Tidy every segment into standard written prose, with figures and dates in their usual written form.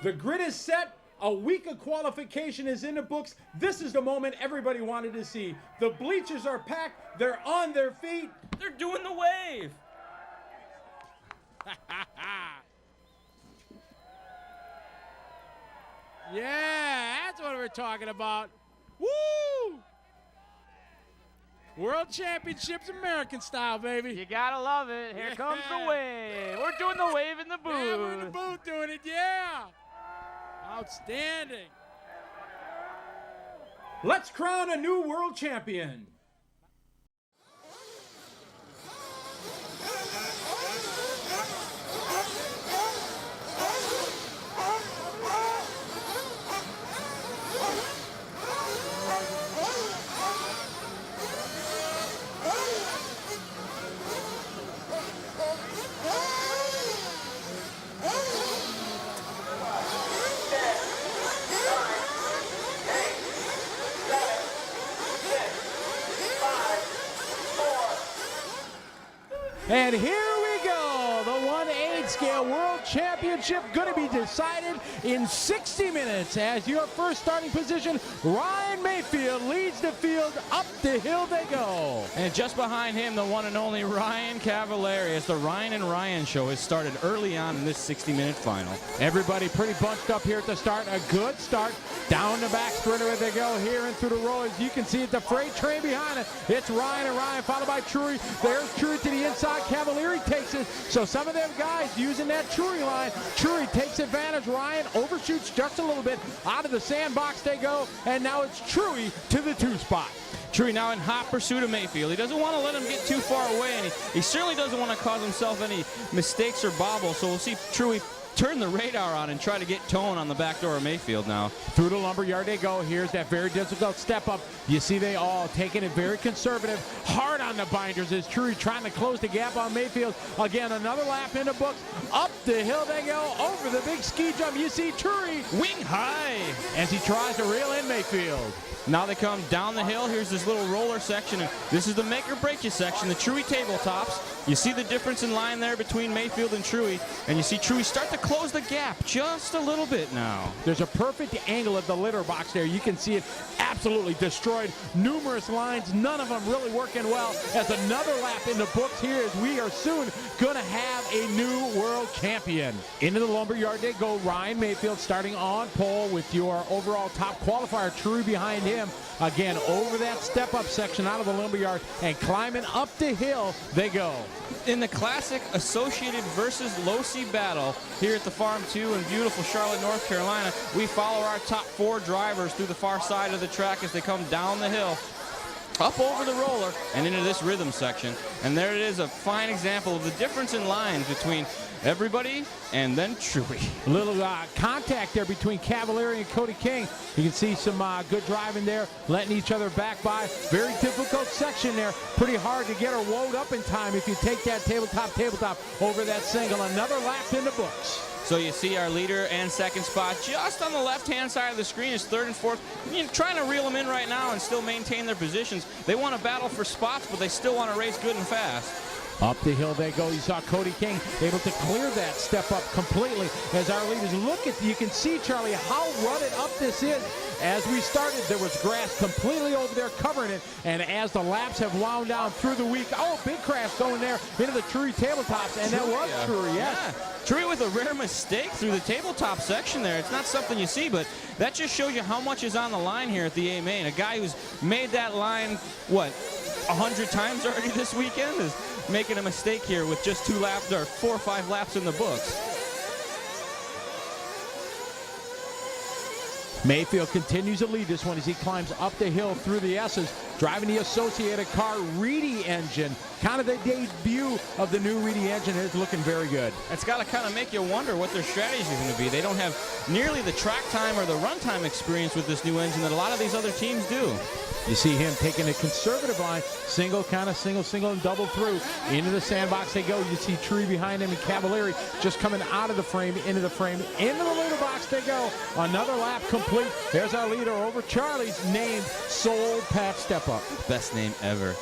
The grid is set. A week of qualification is in the books. This is the moment everybody wanted to see. The bleachers are packed. They're on their feet. They're doing the wave. Yeah, that's what we're talking about. Woo! World Championships American style, baby. You gotta love it. Here comes the wave. We're doing the wave in the booth. Yeah, we're in the booth doing it, yeah. Outstanding. Let's crown a new world champion. And here we go, the 1/8 scale world championship going to be decided in 60 minutes. As your first starting position, Ryan Mayfield leads the field. Up the hill they go. And just behind him, the one and only Ryan Cavallari, as the Ryan and Ryan show has started early on in this 60-minute final. Everybody pretty bunched up here at the start. A good start. Down the back straightaway they go here and through the roll. As you can see, it's the freight train behind it. It's Ryan and Ryan, followed by Trury. There's Trury to the inside. Cavallari takes it. So some of them guys using that Trury line. Trury takes advantage. Ryan overshoots just a little bit. Out of the sandbox they go. And now it's Trury to the 2 spot. Trury now in hot pursuit of Mayfield. He doesn't want to let him get too far away, and he certainly doesn't want to cause himself any mistakes or bobbles. So we'll see Trury turn the radar on and try to get tone on the back door of Mayfield now. Through the lumberyard they go. Here's that very difficult step up. You see they all taking it very conservative. Hard on the binders as Trury trying to close the gap on Mayfield. Again, another lap in the books. Up the hill they go. Over the big ski jump. You see Trury Wing high as he tries to reel in Mayfield. Now they come down the hill. Here's this little roller section, and this is the make or break you section, the Trury tabletops. You see the difference in line there between Mayfield and Trury, and you see Trury start to close the gap just a little bit now. There's a perfect angle of the litter box there. You can see it absolutely destroyed. Numerous lines, none of them really working well. As another lap in the books here, as we are soon going to have a new world champion. Into the lumberyard they go. Ryan Mayfield starting on pole with your overall top qualifier, Trury behind him. Again, over that step-up section out of the lumberyard and climbing up the hill they go. In the classic Associated versus Losi battle here at the Farm 2 in beautiful Charlotte, North Carolina, we follow our top 4 drivers through the far side of the track as they come down the hill, up over the roller and into this rhythm section. And there it is, a fine example of the difference in lines between everybody and then Trury. A little contact there between Cavallari and Cody King. You can see some good driving there, letting each other back by. Very difficult section there. Pretty hard to get her woed up in time if you take that tabletop over that single. Another lap in the books. So you see our leader and second spot just on the left-hand side of the screen is 3rd and 4th. Trying to reel them in right now and still maintain their positions. They want to battle for spots, but they still want to race good and fast. Up the hill they go. You saw Cody King able to clear that step up completely as our leaders look at, you can see, Charlie, how rutted up this is. As we started, there was grass completely over there covering it, and as the laps have wound down through the week, big crash going there into the Trury tabletops, and that was Trury, yes. Yeah. Trury with a rare mistake through the tabletop section there. It's not something you see, but that just shows you how much is on the line here at the A-Main. A guy who's made that line, what, 100 times already this weekend is making a mistake here with just 2 laps or 4 or 5 laps in the books. Mayfield continues to lead this one as he climbs up the hill through the S's, driving the Associated car Reedy engine. Kind of the debut of the new Reedy engine. It's looking very good. It's got to kind of make you wonder what their strategy is going to be. They don't have nearly the track time or the run time experience with this new engine that a lot of these other teams do. You see him taking a conservative line, single, and double through. Into the sandbox they go. You see Trury behind him and Cavallari just coming out of the frame, into the leader box they go. Another lap complete. There's our leader over Charlie's named Soul Patch Step Up. Best name ever.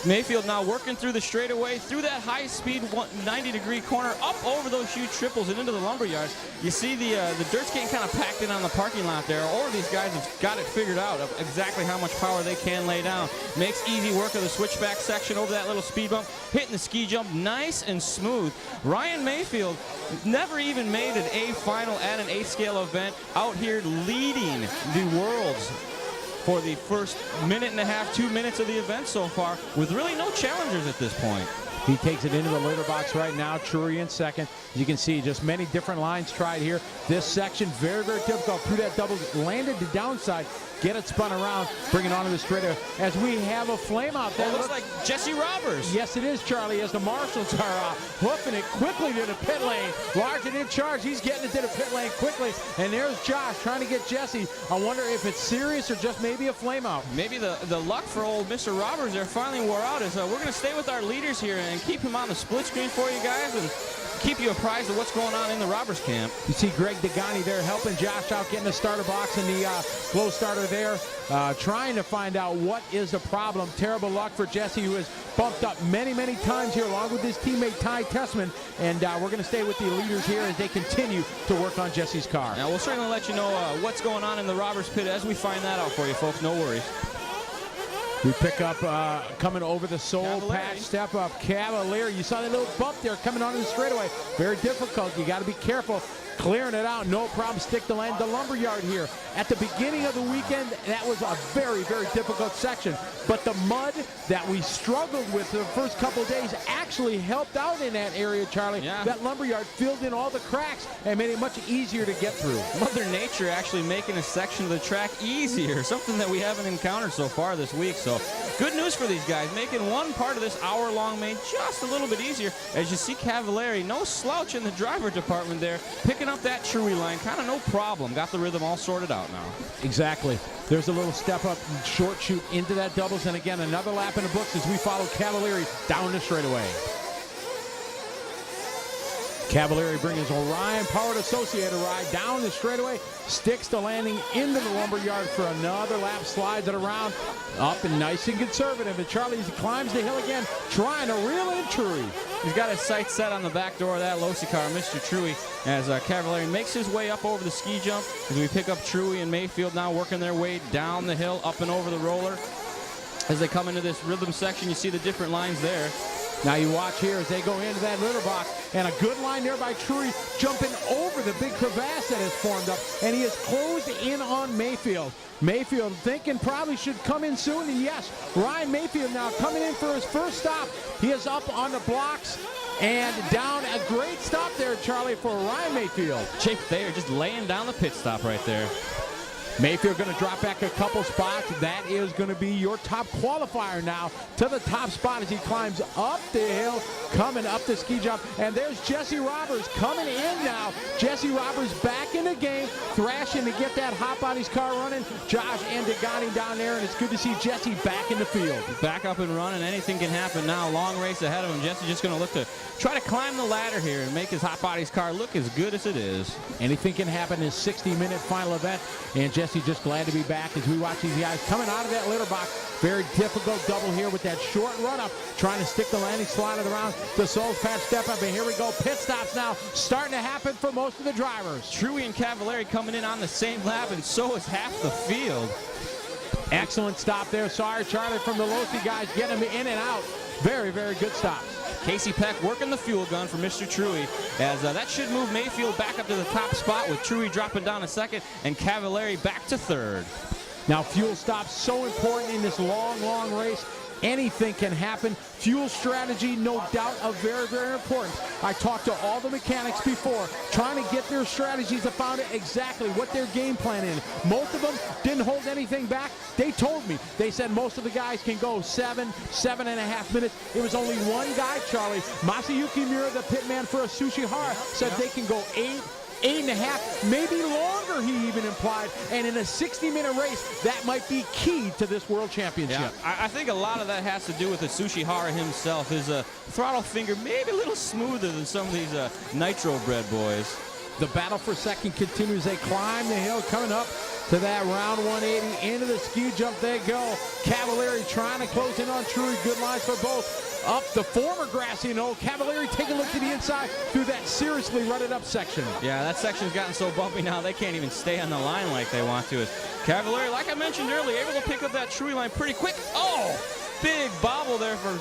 Mayfield now working through the straightaway, through that high-speed 90-degree corner, up over those huge triples and into the lumberyard. You see the dirt's getting kind of packed in on the parking lot there. All of these guys have got it figured out of exactly how much power they can lay down. Makes easy work of the switchback section over that little speed bump, hitting the ski jump nice and smooth. Ryan Mayfield never even made an A final at an A-scale event, out here leading the worlds for the first minute and a half, 2 minutes of the event so far, with really no challengers at this point. He takes it into the litter box right now. Trury in second. You can see just many different lines tried here. This section, very, very difficult. Through that double, landed the downside. Get it spun around, bring it onto the straightaway. As we have a flame out there. It looks like Jesse Robbers. Yes, it is, Charlie, as the marshals are hoofing it quickly to the pit lane. Larkin in charge. He's getting it to the pit lane quickly. And there's Josh trying to get Jesse. I wonder if it's serious or just maybe a flame out. Maybe the luck for old Mr. Robbers there finally wore out. We're going to stay with our leaders here and keep him on the split screen for you guys and keep you apprised of what's going on in the Robbers camp. You see Greg Degani there helping Josh out, getting the starter box and the glow starter there, trying to find out what is the problem. Terrible luck for Jesse, who has bumped up many, many times here, along with his teammate Ty Tessman. And we're going to stay with the leaders here as they continue to work on Jesse's car. Now, we'll certainly let you know what's going on in the Robbers pit as we find that out for you, folks. No worries. We pick up, coming over the soul Cavalieri. patch, step up, Cavalieri. You saw that little bump there coming onto the straightaway. Very difficult. You got to be careful. Clearing it out, no problem. Stick to land the lumberyard here. At the beginning of the weekend, that was a very, very difficult section. But the mud that we struggled with the first couple of days actually helped out in that area, Charlie. Yeah. That lumberyard filled in all the cracks and made it much easier to get through. Mother Nature actually making a section of the track easier, something that we haven't encountered so far this week. So good news for these guys, making one part of this hour-long main just a little bit easier. As you see Cavalieri, no slouch in the driver department there, picking up that Truey line, kind of no problem. Got the rhythm all sorted out now. Exactly. There's a little step up, short shoot into that doubles, and again, another lap in the books as we follow Cavalieri down the straightaway. Cavalieri bringing his Orion-powered Associated ride down the straightaway, sticks the landing into the lumberyard for another lap, slides it around, up and nice and conservative. And Charlie, as he climbs the hill again, trying to reel in Truey. He's got his sights set on the back door of that Losi car, Mr. Truey, as Cavalieri makes his way up over the ski jump. As we pick up Truey and Mayfield now working their way down the hill, up and over the roller. As they come into this rhythm section, you see the different lines there. Now you watch here as they go into that litter box, and a good line there by Truey, jumping over the big crevasse that has formed up, and he has closed in on Mayfield. Mayfield thinking probably should come in soon, and yes, Ryan Mayfield now coming in for his first stop. He is up on the blocks and down. A great stop there, Charlie, for Ryan Mayfield. Jake Thayer just laying down the pit stop right there. Mayfield going to drop back a couple spots. That is going to be your top qualifier now to the top spot as he climbs up the hill, coming up the ski jump. And there's Jesse Robbers coming in now. Jesse Robbers back in the game, thrashing to get that hot body's car running. Josh and Degani down there, and it's good to see Jesse back in the field. Back up and running. Anything can happen now. Long race ahead of him. Jesse just going to look to try to climb the ladder here and make his hot body's car look as good as it is. Anything can happen in this 60-minute final event, and Jesse just glad to be back as we watch these guys coming out of that litter box. Very difficult double here with that short run-up, trying to stick the landing, slide it around. The Souls patch step up, and here we go. Pit stops now starting to happen for most of the drivers. Truey and Cavalieri coming in on the same lap, and so is half the field. Excellent stop there. Sorry, Charlie, from the Losi guys, getting them in and out. Very, very good stops. Casey Peck working the fuel gun for Mr. Truey, as that should move Mayfield back up to the top spot, with Truey dropping down a second and Cavalieri back to third. Now, fuel stops so important in this long, long race. Anything can happen. Fuel strategy, no doubt, very, very important. I talked to all the mechanics before, trying to get their strategies to find out exactly what their game plan is. Most of them didn't hold anything back. They told me. They said most of the guys can go 7.5 minutes. It was only one guy, Charlie, Masayuki Miura, the pit man for a Sushi Hara, said they can go 8.5, maybe longer, he even implied. And in a 60-minute race, that might be key to this World Championship. Yeah, I think a lot of that has to do with the Sushi Hara himself. His throttle finger maybe a little smoother than some of these Nitro bred boys. The battle for second continues. They climb the hill, coming up to that round 180 into the ski jump they go. Cavalieri trying to close in on Truey. Good lines for both. Up the former grassy knoll. Cavalieri take a look to the inside through that seriously rutted up section. Yeah, that section's gotten so bumpy now they can't even stay on the line like they want to. Cavalieri, like I mentioned earlier, able to pick up that Truey line pretty quick. Oh, big bobble there for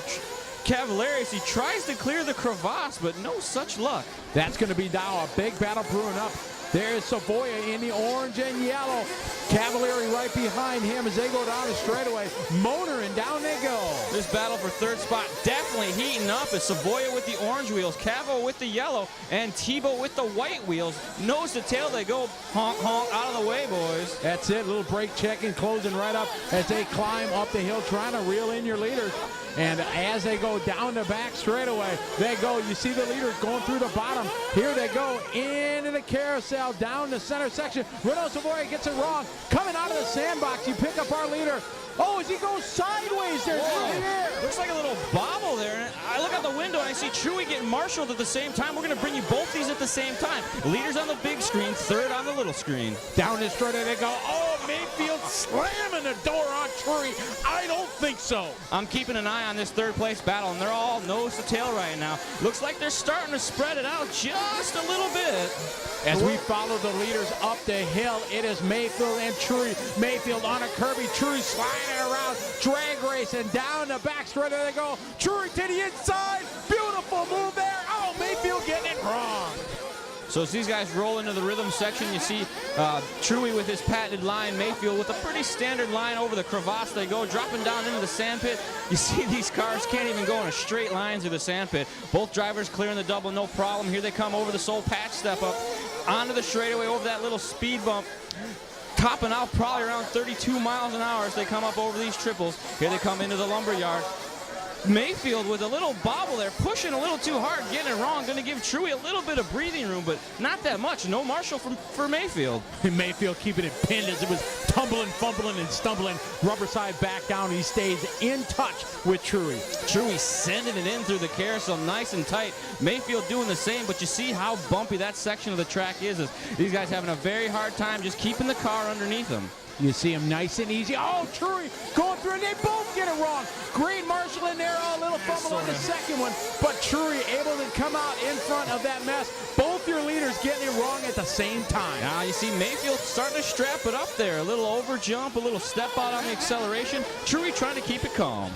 Cavalieri. He tries to clear the crevasse, but no such luck. That's going to be now a big battle brewing up. There's Savoia in the orange and yellow. Cavalieri right behind him as they go down the straightaway. Motoring down they go. This battle for third spot definitely heating up as Savoia with the orange wheels, Cavo with the yellow, and Tebow with the white wheels. Nose to tail they go. Honk, honk, out of the way, boys. That's it. Little brake checking, closing right up as they climb up the hill, trying to reel in your leaders. And as they go down the back straightaway, they go. You see the leaders going through the bottom. Here they go into the carousel, down the center section. Renault Savoia gets it wrong. Coming out of the sandbox, you pick up our leader. Oh, as he goes sideways there through the air. Looks like a little bobble there. And I look out the window and I see Truey getting marshaled at the same time. We're going to bring you both these at the same time. Leaders on the big screen, third on the little screen. Down the straightaway they go. Oh, Mayfield slamming the door on Truey. I don't think so. I'm keeping an eye on this third place battle, and they're all nose to tail right now. Looks like they're starting to spread it out just a little bit. As we follow the leaders up the hill, it is Mayfield and Truey. Mayfield on a Kirby, Truey sliding around, drag race, and down the back straightaway they go. Truey to the inside, beautiful move there. Oh, Mayfield getting it wrong. So as these guys roll into the rhythm section, you see Truey with his patented line, Mayfield with a pretty standard line over the crevasse. They go dropping down into the sandpit. You see these cars can't even go in a straight line through the sandpit. Both drivers clearing the double, no problem. Here they come over the sole patch step up onto the straightaway over that little speed bump. Topping out probably around 32 miles an hour as they come up over these triples. Here they come into the lumber yard. Mayfield with a little bobble there, pushing a little too hard, getting it wrong. Going to give Truey a little bit of breathing room, but not that much. No marshal for Mayfield. And Mayfield keeping it pinned as it was tumbling, fumbling, and stumbling. Rubber side back down. He stays in touch with Truey. Truey sending it in through the carousel nice and tight. Mayfield doing the same, but you see how bumpy that section of the track is. As these guys having a very hard time just keeping the car underneath them. You see him nice and easy. Oh, Truey going through, and they both get it wrong. Great Marshall in there, a little fumble on the second one, but Truey able to come out in front of that mess. Both your leaders getting it wrong at the same time. Now you see Mayfield starting to strap it up there. A little over jump, a little step out on the acceleration. Truey trying to keep it calm.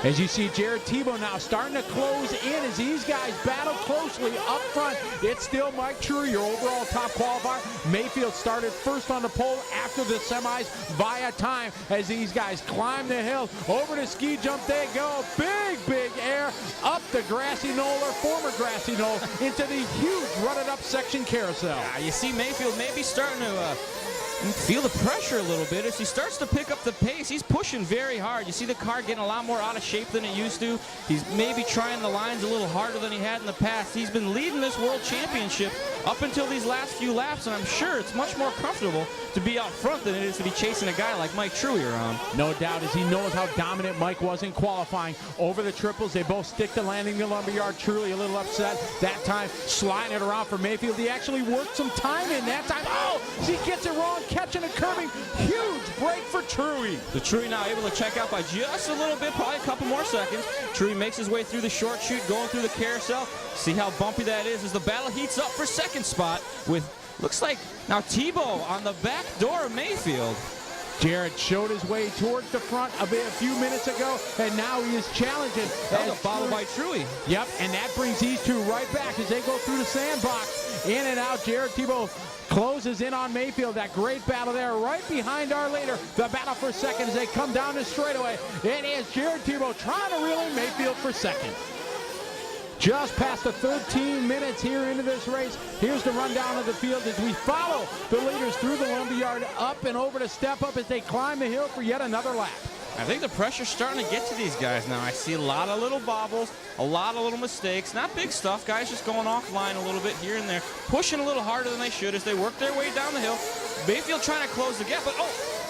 As you see Jared Tebow now starting to close in as these guys battle closely up front. It's still Mike Truey, your overall top qualifier. Mayfield started first on the pole after the semis via time as these guys climb the hill. Over the ski jump they go. Big air up the grassy knoll, or former grassy knoll, into the huge rutted up section carousel. You see Mayfield maybe starting to feel the pressure a little bit as he starts to pick up the pace. He's pushing very hard. You see the car getting a lot more out of shape than it used to. He's maybe trying the lines a little harder than he had in the past. He's been leading this world championship up until these last few laps, and I'm sure it's much more comfortable to be out front than it is to be chasing a guy like Mike Truey around. No doubt, as he knows how dominant Mike was in qualifying. Over the triples, they both stick to landing the lumberyard. Truly a little upset that time, sliding it around for Mayfield. He actually worked some time in that time. Oh, he gets it wrong, catching and curving. Huge break for Truey. The Truey now able to check out by just a little bit, probably a couple more seconds. Truey makes his way through the short chute, going through the carousel. See how bumpy that is as the battle heats up for second spot with, looks like now Tebow on the back door of Mayfield. Jared showed his way towards the front a few minutes ago, and now he is challenging. That was a bobble by Truey. Yep, and that brings these two right back as they go through the sandbox. In and out, Jared Tebow closes in on Mayfield. That great battle there right behind our leader. The battle for second as they come down the straightaway. It is Jared Tebow trying to reel in Mayfield for second. Just past the 13 minutes here into this race. Here's the rundown of the field as we follow the leaders through the lumberyard, up and over to step up as they climb the hill for yet another lap. I think the pressure's starting to get to these guys now. I see a lot of little bobbles, a lot of little mistakes. Not big stuff. Guys just going offline a little bit here and there, pushing a little harder than they should as they work their way down the hill. Mayfield trying to close the gap, but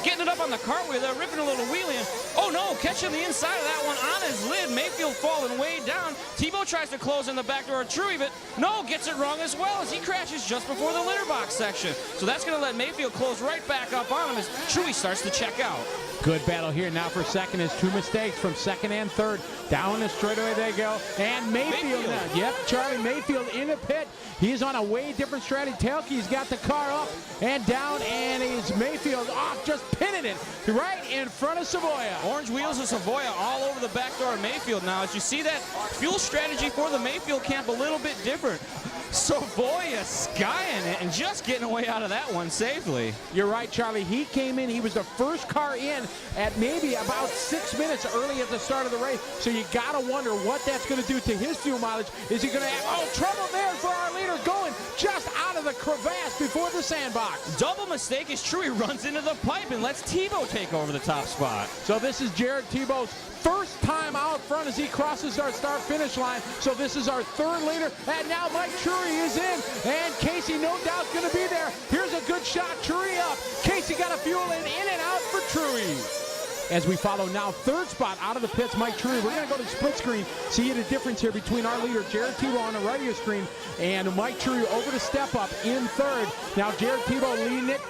getting it up on the cartwheel there, ripping a little wheelie in. Oh, Oh no, catching the inside of that one on his lid. Mayfield falling way down. Tebow tries to close in the back door of Truey, but no, gets it wrong as well as he crashes just before the litter box section. So that's going to let Mayfield close right back up on him as Truey starts to check out. Good battle here now for second is 2 mistakes from second and third. Down the straightaway they go. And Mayfield now. Yep, Charlie Mayfield in the pit. He's on a way different strategy. Tailkey's got the car up and down, and he's Mayfield off, just pinning it right in front of Savoia. Orange wheels of Savoia all over the back door of Mayfield now. As you see that fuel strategy for the Mayfield camp a little bit different. Savoia skying it and just getting away out of that one safely. You're right, Charlie. He came in. He was the first car in at maybe about 6 minutes early at the start of the race. So you got to wonder what that's going to do to his fuel mileage. Is he going to have, trouble there for our leader going just out of the crevasse before the sandbox. Double mistake as Truey runs into the pipe and lets Tebow take over the top spot. So this is Jared Tebow's first time out front as he crosses our start-finish line. So this is our third leader. And now Mike Truey is in. And Casey, no doubt, going to be there. Here's a good shot. Truey up. Casey got a fuel in and out for Truey. As we follow now third spot out of the pits, Mike Truey. We're going to go to split screen, see the difference here between our leader, Jared Tebow, on the right of your screen, and Mike Truey over to step up in third. Now Jared Tebow leading it.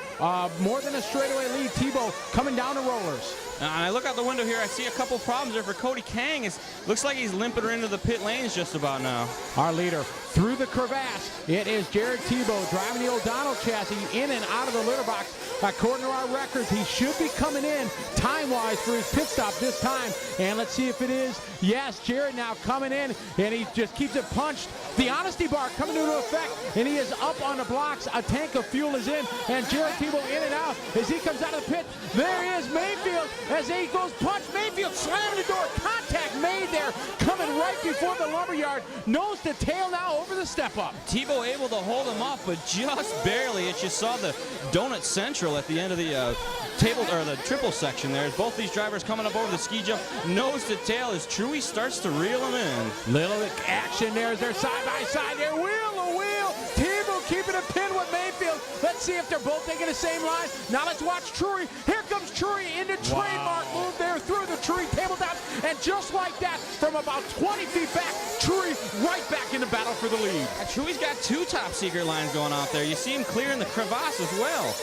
More than a straightaway lead. Tebow coming down the rollers. And I look out the window here, I see a couple problems there for Cody Kang. Looks like he's limping her into the pit lanes just about now. Our leader through the crevasse. It is Jared Tebow driving the O'Donnell chassis in and out of the litter box. According to our records, he should be coming in time-wise for his pit stop this time. And let's see if it is. Yes, Jared now coming in, and he just keeps it punched. The honesty bar coming into effect, and he is up on the blocks. A tank of fuel is in, and Jared Tebow in and out as he comes out of the pit. There is Mayfield as he goes punch. Mayfield slamming the door. Contact made there, coming right before the lumberyard. Nose to tail now over the step-up. Tebow able to hold him up, but just barely. As you saw the Donut Central at the end of the the triple section there. Both these drivers coming up over the ski jump, nose to tail as Truey starts to reel him in. Little action there as they're side by side there, wheel to wheel. Tebow keeping a pin with Mayfield. Let's see if they're both taking the same line. Now let's watch Truey. Here comes Truey into trademark move there through the Truey tabletop, and just like that, from about 20 feet back, Truey right back in the battle for the lead. Truey's got two top secret lines going out there. You see him clearing the crevasse as well.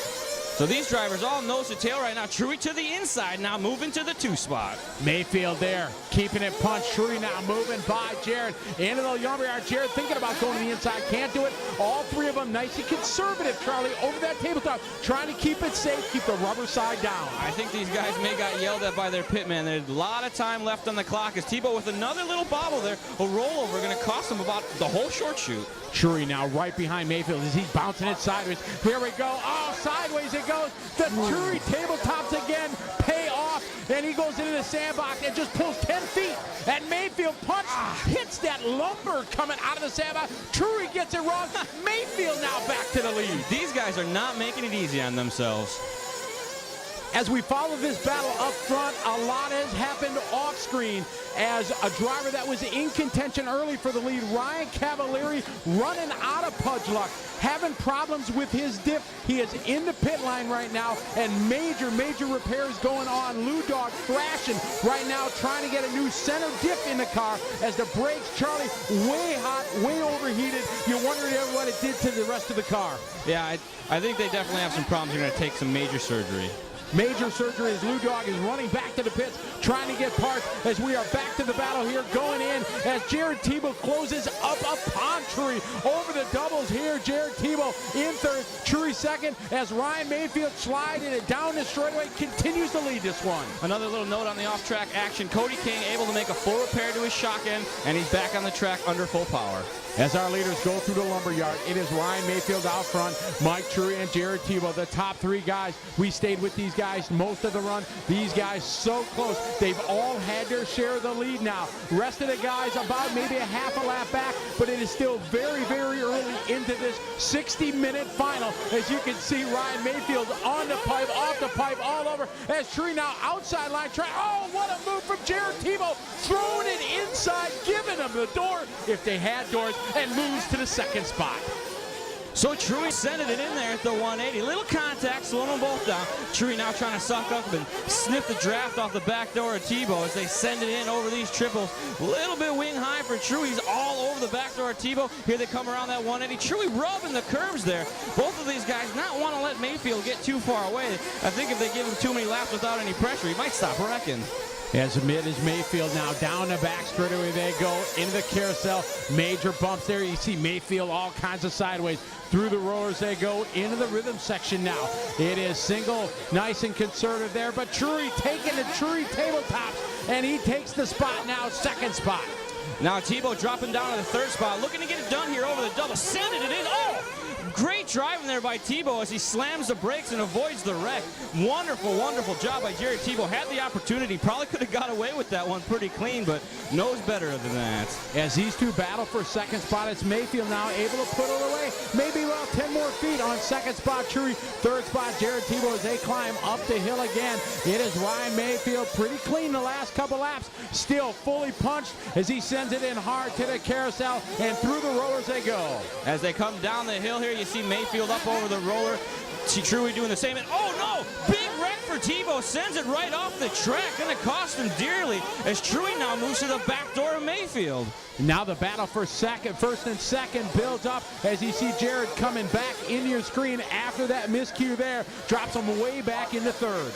So these drivers all nose to tail right now. Truey to the inside, now moving to the 2 spot. Mayfield there, keeping it punched. Truey now moving by Jared. Into the lumberyard. Jared thinking about going to the inside. Can't do it. All three of them nice and conservative, Charlie, over that tabletop. Trying to keep it safe, keep the rubber side down. I think these guys may got yelled at by their pitman. There's a lot of time left on the clock as Tebow with another little bobble there. A rollover going to cost him about the whole short shoot. Truey now right behind Mayfield as he's bouncing it sideways. Here we go. Oh, sideways it goes. The Truey tabletops again pay off, and he goes into the sandbox and just pulls 10 feet. And Mayfield punch hits that lumber coming out of the sandbox. Truey gets it wrong. Mayfield now back to the lead. These guys are not making it easy on themselves. As we follow this battle up front, a lot has happened off screen as a driver that was in contention early for the lead, Ryan Cavalieri, running out of pudge luck, having problems with his diff. He is in the pit line right now, and major repairs going on. Lou Dog thrashing right now, trying to get a new center diff in the car as the brakes, Charlie, way hot, way overheated. You're wondering what it did to the rest of the car. Yeah, I think they definitely have some problems. They're going to take some major surgery. Major surgery as Lou Dog is running back to the pits, trying to get parts as we are back to the battle here, going in as Jared Tebow closes up upon Truey over the doubles here. Jared Tebow in third, Truey second as Ryan Mayfield sliding it down the straightaway, continues to lead this one. Another little note on the off-track action. Cody King able to make a full repair to his shock end, and he's back on the track under full power. As our leaders go through the lumberyard, it is Ryan Mayfield out front, Mike Truey and Jared Tebow, the top three guys. We stayed with these guys most of the run. These guys so close. They've all had their share of the lead now. Rest of the guys about maybe a half a lap back, but it is still very early into this 60-minute final. As you can see, Ryan Mayfield on the pipe, off the pipe, all over. As Truey now outside line track. Oh, what a move from Jared Tebow. Throwing it inside, giving them the door if they had doors, and moves to the second spot. So Truey sending it in there at the 180. Little contact, slowing them both down. Truey now trying to suck up and sniff the draft off the back door of Tebow as they send it in over these triples. A little bit wing high for Truey. He's all over the back door of Tebow. Here they come around that 180. Truey rubbing the curves there. Both of these guys not want to let Mayfield get too far away. I think if they give him too many laps without any pressure, he might stop wrecking. As mid is Mayfield now, down the back straightaway they go, into the carousel, major bumps there. You see Mayfield all kinds of sideways. Through the rollers they go, into the rhythm section now. It is single, nice and conservative there, but Truey taking the Truey tabletops, and he takes the spot now, second spot. Now Tebow dropping down to the third spot, looking to get it done here over the double, sending it in. Oh! Great driving there by Tebow as he slams the brakes and avoids the wreck. Wonderful, wonderful job by Jared Tebow. Had the opportunity, probably could have got away with that one pretty clean, but knows better than that. As these two battle for second spot, it's Mayfield now able to put it away. Maybe about 10 more feet on second spot. Truey, third spot. Jared Tebow as they climb up the hill again. It is Ryan Mayfield, pretty clean the last couple laps. Still fully punched as he sends it in hard to the carousel, and through the rollers they go. As they come down the hill here, you see Mayfield up over the roller. Truey doing the same. And oh no! Big wreck for Tebow. Sends it right off the track. Going to cost him dearly as Truey now moves to the back door of Mayfield. Now the battle for first and second builds up as you see Jared coming back into your screen after that miscue there. Drops him way back into third.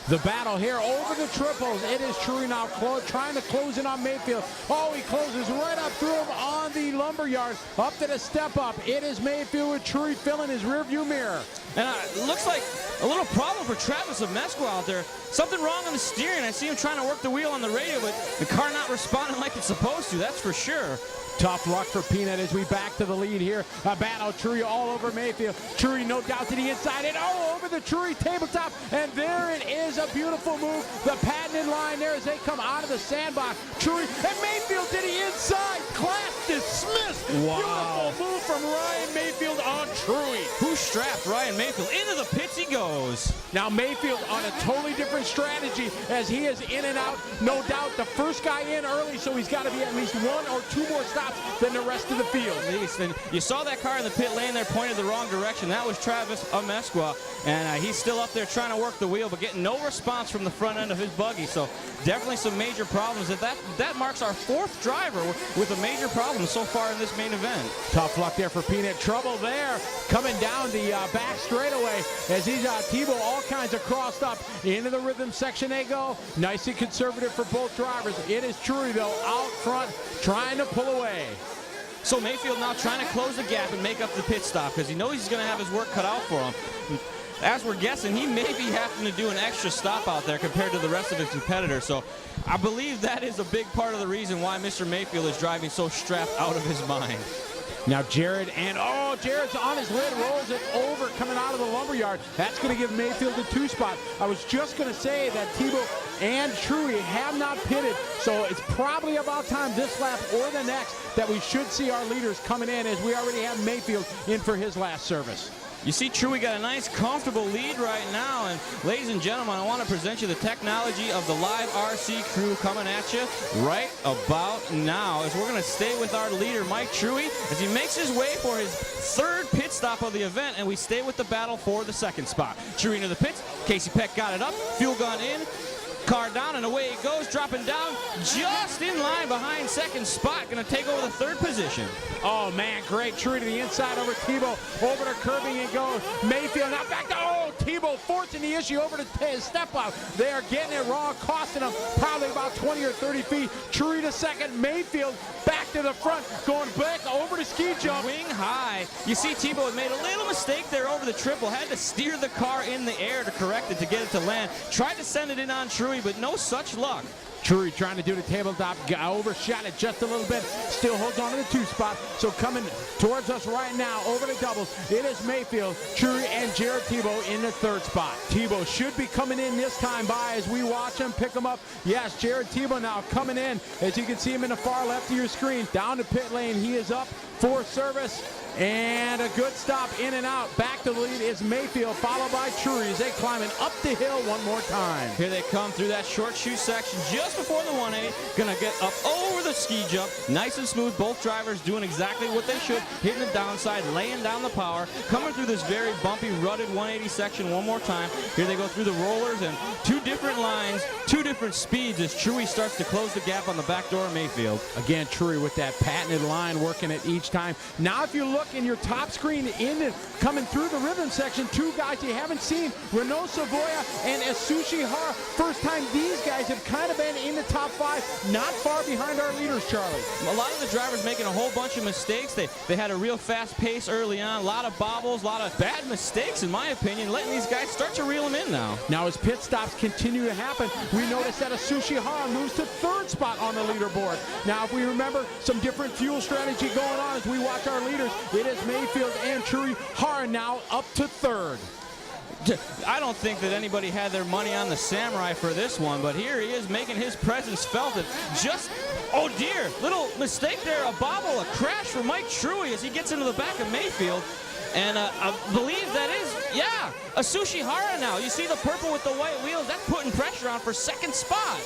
The battle here over the triples. It is Truey now trying to close in on Mayfield. Oh, he closes right up through him on the lumberyard. Up to the step up. It is Mayfield with Truey filling his rearview mirror. And it looks like a little problem for Travis Amesqua out there. Something wrong on the steering. I see him trying to work the wheel on the radio, but the car not responding like it's supposed to. That's for sure. Tough luck for Peanut as we back to the lead here. A battle, Truey all over Mayfield. Truey no doubt to the inside and over the Truey tabletop. And there it is, a beautiful move. The patented line there as they come out of the sandbox. Truey and Mayfield to the inside. Class dismissed. Wow. Beautiful move from Ryan Mayfield on Truey. Who strapped Ryan Mayfield? Into the pits he goes. Now Mayfield on a totally different strategy as he is in and out. No doubt the first guy in early, so he's got to be at least one or two more stops than the rest of the field. At least. And you saw that car in the pit lane there pointed the wrong direction. That was Travis Amesqua, and he's still up there trying to work the wheel, but getting no response from the front end of his buggy. So definitely some major problems. That marks our fourth driver with a major problem so far in this main event. Tough luck there for Peanut. Trouble there coming down the back straightaway as he's Tebow all kinds of crossed up. Into the rhythm section they go. Nice and conservative for both drivers. It is Truey though out front trying to pull away. So Mayfield now trying to close the gap and make up the pit stop because he knows he's going to have his work cut out for him. As we're guessing, he may be having to do an extra stop out there compared to the rest of his competitors. So I believe that is a big part of the reason why Mr. Mayfield is driving so strapped out of his mind. Now Jared, and Jared's on his lid, rolls it over coming out of the lumberyard. That's going to give Mayfield the 2 spot. I was just going to say that Tebow and Truey have not pitted, so it's probably about time this lap or the next that we should see our leaders coming in as we already have Mayfield in for his last service. You see Truey got a nice comfortable lead right now, and ladies and gentlemen, I want to present you the technology of the live RC crew coming at you right about now as we're going to stay with our leader Mike Truey as he makes his way for his third pit stop of the event, and we stay with the battle for the second spot. Truey into the pits, Casey Peck got it up, fuel gun in, car down, and away he goes, dropping down just in line behind second spot, going to take over the third position. Oh man, great. Truey to the inside over Tebow, over to curving it goes. Mayfield now back to, Tebow forcing the issue over to his step out. They are getting it wrong, costing them probably about 20 or 30 feet. Truey to second, Mayfield back to the front, going back over to ski jump. Wing high. You see Tebow had made a little mistake there over the triple, had to steer the car in the air to correct it to get it to land. Tried to send it in on Truey, but no such luck. Truey trying to do the tabletop, overshot it just a little bit, still holds on to the 2 spot. So coming towards us right now over the doubles, it is Mayfield, Truey, and Jared Tebow in the 3rd spot. Tebow should be coming in this time by as we watch him pick him up. Yes, Jared Tebow now coming in as you can see him in the far left of your screen. Down the pit lane, he is up for service. And a good stop in and out. Back to the lead is Mayfield, followed by Trury as they climbing up the hill one more time. Here they come through that short shoe section just before the 180. Gonna get up over the ski jump. Nice and smooth. Both drivers doing exactly what they should. Hitting the downside, laying down the power. Coming through this very bumpy, rutted 180 section one more time. Here they go through the rollers and two different lines, two different speeds as Truy starts to close the gap on the back door of Mayfield. Again, Trury with that patented line working it each time. Now if you look in your top screen coming through the rhythm section, two guys you haven't seen, Renault Savoya and Asushi Hara. First time these guys have kind of been in the top 5, not far behind our leaders, Charlie. A lot of the drivers making a whole bunch of mistakes. They had a real fast pace early on, a lot of bobbles, a lot of bad mistakes in my opinion, letting these guys start to reel them in now. Now as pit stops continue to happen, we notice that Asushi Hara moves to 3rd spot on the leaderboard. Now if we remember some different fuel strategy going on as we watch our leaders, it is Mayfield and Trury. Hara now up to 3rd. I don't think that anybody had their money on the Samurai for this one, but here he is making his presence felt. And just, oh dear, little mistake there, a bobble, a crash for Mike Trury as he gets into the back of Mayfield. And I believe that is, yeah, Asushi Hara now. You see the purple with the white wheels, that's putting pressure on for 2nd spot.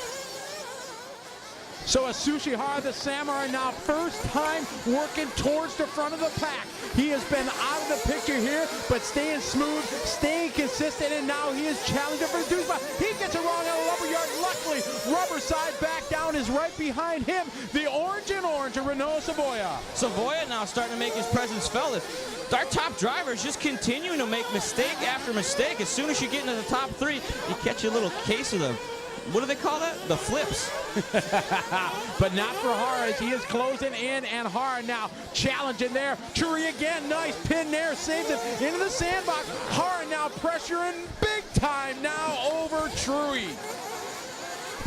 So Asushi Hara, the Samurai, now first time working towards the front of the pack. He has been out of the picture here, but staying smooth, staying consistent, and now he is challenging for the 2 spot. He gets it wrong on a lumber yard. Luckily, rubber side back down is right behind him. The orange and Renault Savoya. Savoya now starting to make his presence felt. Our top drivers just continuing to make mistake after mistake. As soon as you get into the top 3, you catch a little case of the, what do they call that? The flips. But not for Hara as he is closing in, and Hara now challenging there. Trury again, nice pin there, saves it into the sandbox. Hara now pressuring big time now over Trury.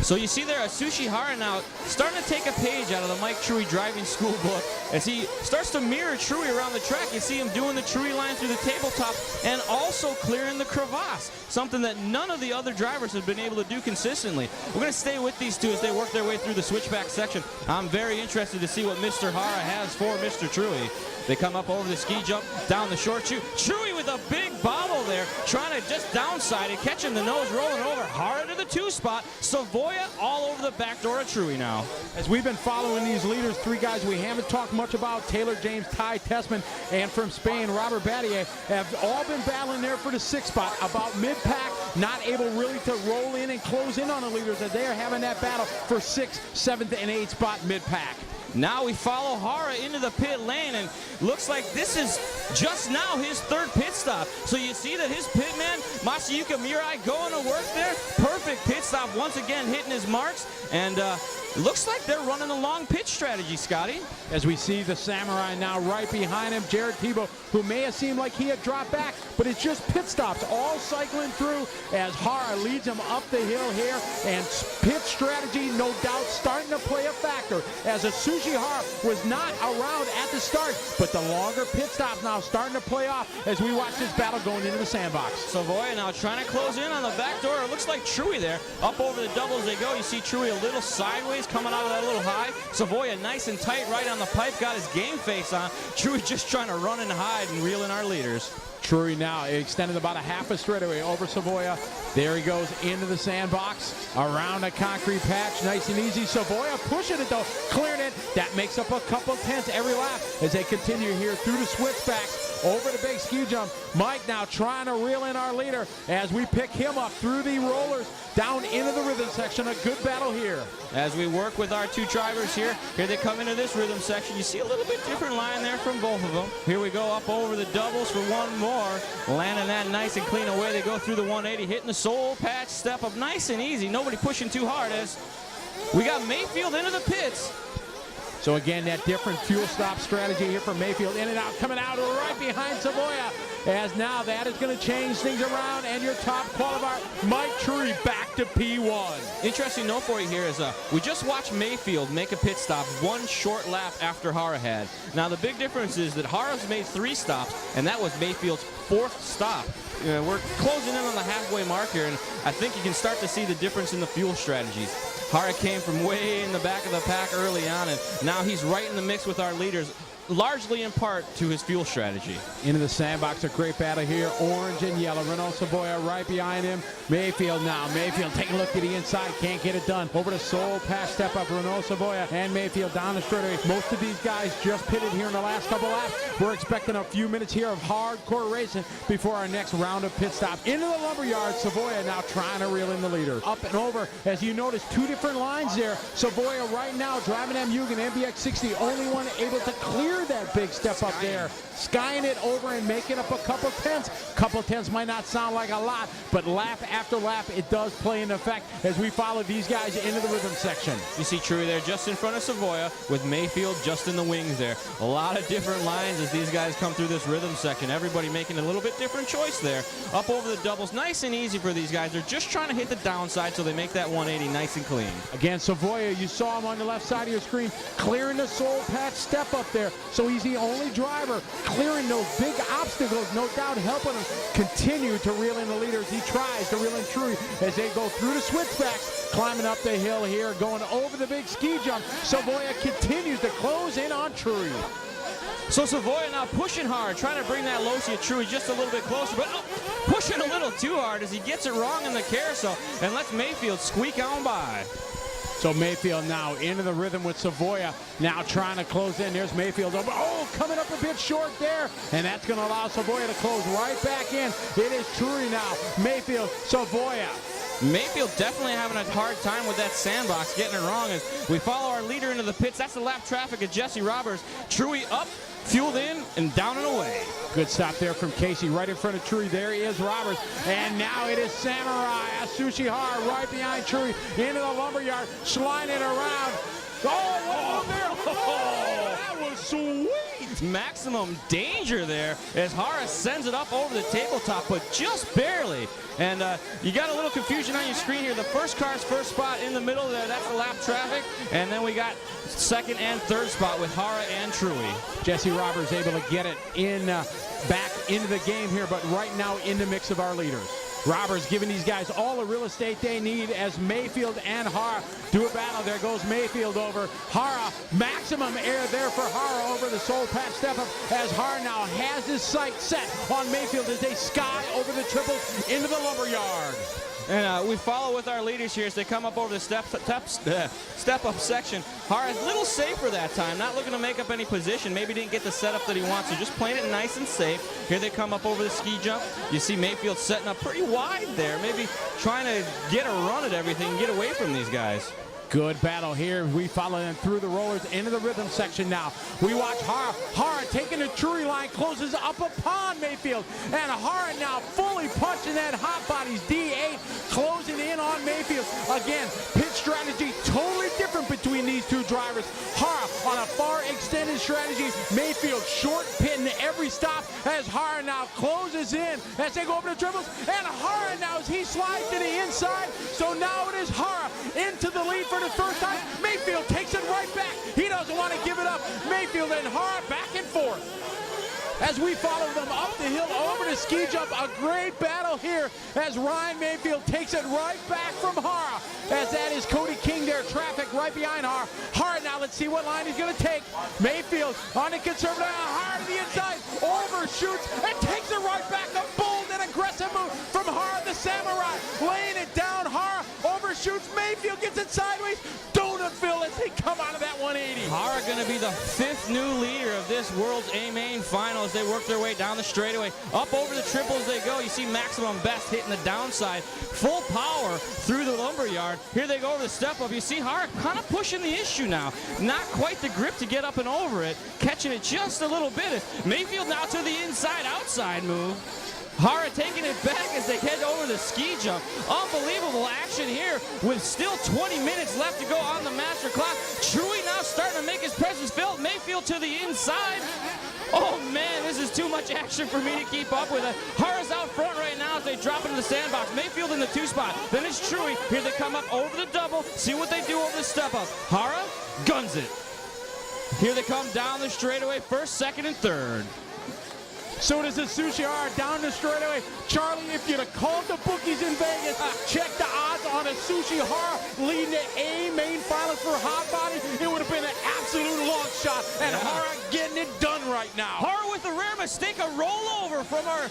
So you see there, Asushi Hara now starting to take a page out of the Mike Trury driving school book as he starts to mirror Trury around the track. You see him doing the Trury line through the tabletop and also clearing the crevasse, something that none of the other drivers have been able to do consistently. We're going to stay with these two as they work their way through the switchback section. I'm very interested to see what Mr. Hara has for Mr. Trury. They come up over the ski jump, down the short chute. Trury with a big bobble there, trying to just downside it, catching the nose, rolling over. Hara to the 2 spot. Savoya all over the back door of Trury now. As we've been following these leaders, 3 guys we haven't talked much about, Taylor James, Ty Tessman, and from Spain, Robert Battier, have all been battling there for the 6th spot. About mid-pack, not able really to roll in and close in on the leaders as they are having that battle for 6th, 7th, and 8th spot mid-pack. Now we follow Hara into the pit lane, and looks like this is just now his 3rd pit stop. So you see that his pit man, Masayuki Mirai, going to work there. Perfect pit stop, once again hitting his marks, and looks like they're running a long pitch strategy, Scotty. As we see the Samurai now right behind him, Jared Tebow, who may have seemed like he had dropped back, but it's just pit stops all cycling through as Hara leads him up the hill here, and pit strategy, no doubt, starting to play a factor as Asushi Hara was not around at the start, but the longer pit stops now starting to play off as we watch this battle going into the sandbox. Savoya now trying to close in on the back door. It looks like Truy there. Up over the doubles they go. You see Truy a little sideways coming out of that little high. Savoya nice and tight right on the pipe, got his game face on. Truy just trying to run and hide and reel in our leaders. Trury now extended about a half a straightaway over Savoya. There he goes into the sandbox, around a concrete patch, nice and easy. Savoya pushing it though, clearing it. That makes up a couple tenths every lap as they continue here through the switchbacks. Over the big ski jump. Mike now trying to reel in our leader as we pick him up through the rollers down into the rhythm section. A good battle here. As we work with our 2 drivers here they come into this rhythm section. You see a little bit different line there from both of them. Here we go up over the doubles for one more. Landing that nice and clean away. They go through the 180, hitting the soul patch step up nice and easy. Nobody pushing too hard as we got Mayfield into the pits. So again, that different fuel stop strategy here for Mayfield. In and out, coming out right behind Savoya. As now that is going to change things around, and your top qualifier, Mike Trury, back to P1. Interesting note for you here is we just watched Mayfield make a pit stop 1 short lap after Hara had. Now the big difference is that Hara's made 3 stops, and that was Mayfield's 4th stop. We're closing in on the halfway mark here, and I think you can start to see the difference in the fuel strategies. Hara came from way in the back of the pack early on, and now he's right in the mix with our leaders. largely in part to his fuel strategy. Into the sandbox, a great battle here. Orange and yellow. Renault Savoia right behind him. Mayfield now. Mayfield taking a look to the inside. Can't get it done. Over to Soul Patch step up. Renault Savoia and Mayfield down the straightaway. Most of these guys just pitted here in the last couple laps. We're expecting a few minutes here of hardcore racing before our next round of pit stops. Into the lumberyard. Savoia now trying to reel in the leader. Up and over. As you notice, two different lines there. Savoia right now driving them Mugen MBX60. Only one able to clear that big step up there. Skying it over and making up a couple tenths. Couple tenths might not sound like a lot, but lap after lap, it does play an effect as we follow these guys into the rhythm section. You see Truey there just in front of Savoia with Mayfield just in the wings there. A lot of different lines as these guys come through this rhythm section. Everybody making a little bit different choice there. Up over the doubles, nice and easy for these guys. They're just trying to hit the downside so they make that 180 nice and clean. Again, Savoia, you saw him on the left side of your screen, clearing the Soul Patch step up there. So he's the only driver clearing those big obstacles, no doubt helping him continue to reel in the leaders. He tries to reel in Truey as they go through the switchbacks, climbing up the hill here, going over the big ski jump. Savoia continues to close in on Truey. So Savoia now pushing hard, trying to bring that Losi of Truey just a little bit closer, but pushing a little too hard as he gets it wrong in the carousel and lets Mayfield squeak on by. So Mayfield now into the rhythm with Savoia, now trying to close in. There's Mayfield. Oh, coming up a bit short there, and that's going to allow Savoia to close right back in. It is Truey now. Mayfield, Savoia. Mayfield definitely having a hard time with that sandbox, getting it wrong as we follow our leader into the pits. That's the lap traffic of Jesse Roberts. Truey up, fueled in, and down and away. Good stop there from Casey right in front of Truey. There he is, Roberts. And now it is Samurai, Asushi Har right behind Truey into the lumberyard, sliding it around. Oh, there. Oh, that was sweet. Maximum danger there as Hara sends it up over the tabletop, but just barely. And you got a little confusion on your screen here. The first car's first spot in the middle there, that's the lap traffic. And then we got second and third spot with Hara and Truey. Jesse Roberts able to get it in back into the game here, but right now in the mix of our leaders. Roberts giving these guys all the real estate they need as Mayfield and Hara do a battle. There goes Mayfield over Hara. Maximum air there for Hara over the Soul Patch step up as Hara now has his sight set on Mayfield as they sky over the triples into the lumberyard. And we follow with our leaders here as they come up over the step-up section. Hara's a little safer that time, not looking to make up any position. Maybe didn't get the setup that he wants, so just playing it nice and safe. Here they come up over the ski jump. You see Mayfield setting up pretty wide there, maybe trying to get a run at everything and get away from these guys. Good battle here. We follow them through the rollers into the rhythm section now. We watch Hara. Hara taking the Truey line, closes up upon Mayfield. And Hara now fully punching that hot bodies D8, closing in on Mayfield. Again, pit strategy totally different between these two drivers. Hara on a far extended strategy. Mayfield short pitting every stop as Hara now closes in as they go over the triples. And Hara now as he slides to the inside. So now it is Hara into the lead for the first time. Mayfield takes it right back. He doesn't want to give it up. Mayfield and Hara back and forth as we follow them up the hill over the ski jump. A great battle here as Ryan Mayfield takes it right back from Hara as that is Cody King there. Traffic right behind Hara. Hara now, let's see what line he's going to take. Mayfield on the conservative. Hara to the inside. Overshoots and takes it right back. A bold and aggressive move from Hara the Samurai. Laying it down. Hara overshoots. Mayfield gets it sideways. Donut-Phil as they come out of that 180. Hara going to be the 5th new leader of this World's A-Main final as they work their way down the straightaway. Up over the triples they go. You see Maximum Best hitting the downside. Full power through the lumberyard. Here they go over the step up. You see Hara kind of pushing the issue now. Not quite the grip to get up and over it. Catching it just a little bit. Mayfield now to the inside-outside move. Hara taking it back as they head over the ski jump. Unbelievable action here with still 20 minutes left to go on the master clock. Truey now starting to make his presence felt. Mayfield to the inside. Oh man, this is too much action for me to keep up with it. Hara's out front right now as they drop into the sandbox. Mayfield in the 2 spot. Then it's Truey. Here they come up over the double. See what they do over the step up. Hara guns it. Here they come down the straightaway. First, second, and third. So does the Sushi Hara down the straightaway. Charlie, if you'd have called the bookies in Vegas, check the odds on a Sushi Hara leading the A-Main finals for Hot Body, it would have been an absolute absolute long shot, and Hara getting it done right now. Hara with a rare mistake, a rollover from our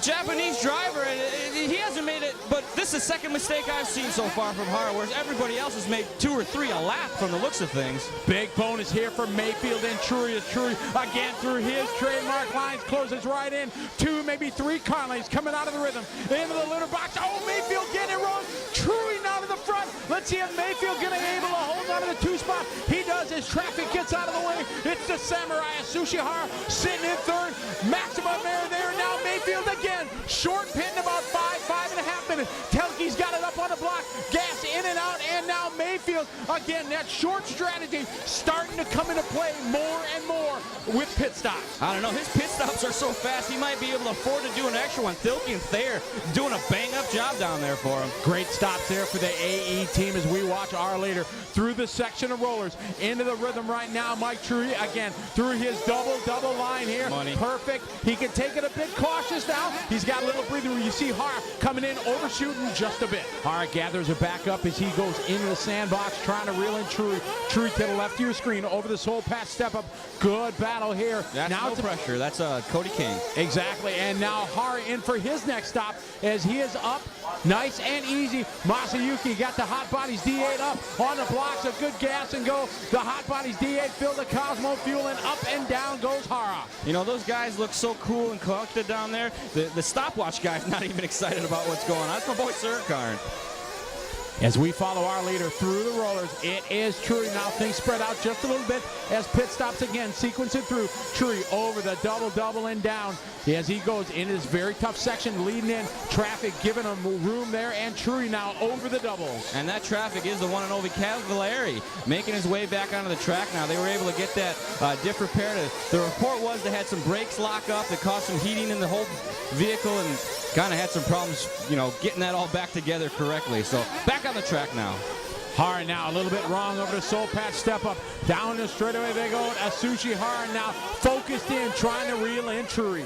Japanese driver, and he hasn't made it, but this is the second mistake I've seen so far from Hara, whereas everybody else has made 2 or 3 a lap from the looks of things. Big bonus here for Mayfield and Trury. Trury again through his trademark lines, closes right in. 2, maybe 3 car lanes coming out of the rhythm. Into the litter box. Oh, Mayfield getting it wrong. Trury now to the front. Let's see if Mayfield going to be able to hold on to the 2 spot. He does as traffic gets out of the way. It's the Samurai Asushi Hara sitting in 3rd. Maximum air there now. Mayfield again. Short pit in about 5.5 minutes. Telke's got it up on the block. Gas in and out, and now Mayfield again. That short strategy starting to come into play more and more with pit stops. I don't know, his pit stops are so fast, he might be able to afford to do an extra one. Thilke and Thayer doing a bang-up job down there for him. Great stops there for the AE team as we watch our leader through the section of rollers. Into the rhythm right now, Mike Trury again through his double line here. Money. Perfect. He can take it a bit cautious now. He's got a little breather. You see Hara coming in, overshooting just a bit. Hara gathers it back up as he goes into the sandbox, trying to reel in Trury. Trury to the left of your screen, over the soul pass step up. Good battle here. That's now no pressure. That's Cody King. Exactly, and now Hara in for his next stop as he is up, nice and easy. Masayuki got the Hot Bodies D8 up on the blocks, a good gas and go. The Hot Bodies D8 fill the Cosmo fuel, and up and down goes Hara. You know, those guys look so cool and collected down there. The stopwatch guy's not even excited about what's going on. That's my boy Sir Karn. As we follow our leader through the rollers, it is Trury. Now things spread out just a little bit as pit stops again, sequencing through. Trury over the double and down as he goes in this very tough section, leading in. Traffic giving him room there, and Trury now over the doubles. And that traffic is the one and only Cavallari making his way back onto the track now. They were able to get that diff repaired. The report was they had some brakes lock up that caused some heating in the whole vehicle and kind of had some problems, you know, getting that all back together correctly. So back on the track now. Hara now a little bit wrong over the soul patch step up. Down the straightaway they go. Asushi Hara now focused in, trying to reel in Trury.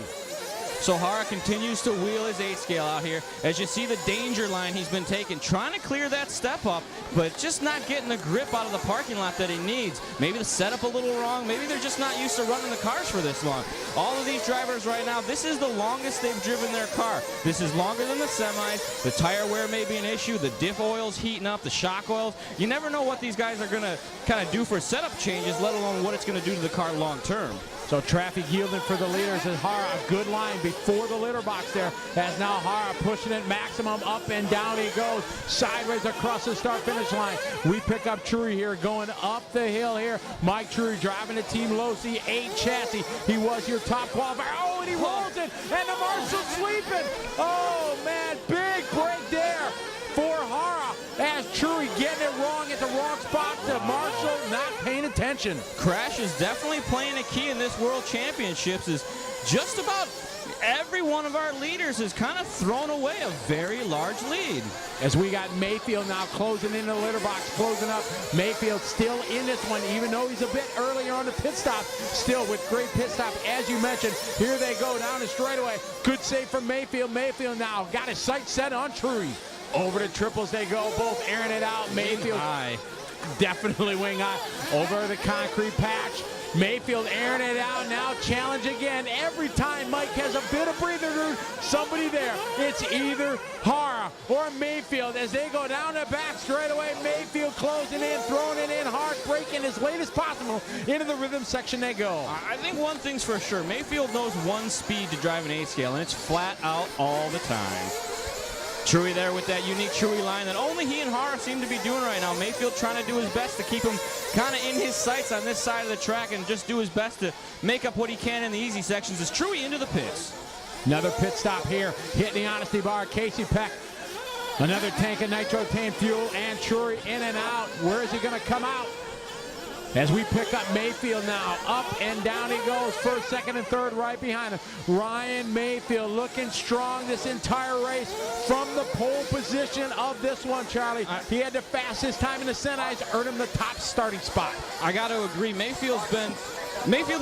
So Hara continues to wheel his 8 scale out here. As you see the danger line he's been taking, trying to clear that step up, but just not getting the grip out of the parking lot that he needs. Maybe the setup a little wrong. Maybe they're just not used to running the cars for this long. All of these drivers right now, this is the longest they've driven their car. This is longer than the semis. The tire wear may be an issue. The diff oil's heating up, the shock oils. You never know what these guys are going to kind of do for setup changes, let alone what it's going to do to the car long term. So traffic yielding for the leaders as Hara, a good line before the litter box there, as now Hara pushing it maximum, up and down he goes, sideways across the start-finish line. We pick up Trury here, going up the hill here. Mike Trury driving the Team Losi 8 chassis. He was your top qualifier. Oh, and he rolls it, and the Marshal's sweeping. Oh, man, big break there for Hara as Trury getting it wrong at the wrong spot. The Marshall not paying attention. Crash is definitely playing a key in this World Championships. Is just about every one of our leaders has kind of thrown away a very large lead. As we got Mayfield now closing in the litter box, closing up. Mayfield still in this one, even though he's a bit earlier on the pit stop. Still with great pit stop, as you mentioned. Here they go down the straightaway. Good save from Mayfield. Mayfield now got his sights set on Trury. Over to triples they go, both airing it out. Mayfield, definitely wing high. Over the concrete patch. Mayfield airing it out now, challenge again. Every time Mike has a bit of breather room, somebody there. It's either Hara or Mayfield as they go down the back straightaway. Mayfield closing in, throwing it in hard, breaking as late as possible. Into the rhythm section they go. I think one thing's for sure. Mayfield knows one speed to drive an 8 scale, and it's flat out all the time. Trury there with that unique Trury line that only he and Hara seem to be doing right now. Mayfield trying to do his best to keep him kind of in his sights on this side of the track and just do his best to make up what he can in the easy sections as Trury into the pits. Another pit stop here, hitting the honesty bar. Casey Peck, another tank of nitro-tane fuel, and Trury in and out. Where is he going to come out? As we pick up Mayfield now, up and down he goes, first, second, and third right behind him. Ryan Mayfield looking strong this entire race from the pole position of this one, Charlie. He had the fastest time in the semis, earned him the top starting spot. I got to agree, Mayfield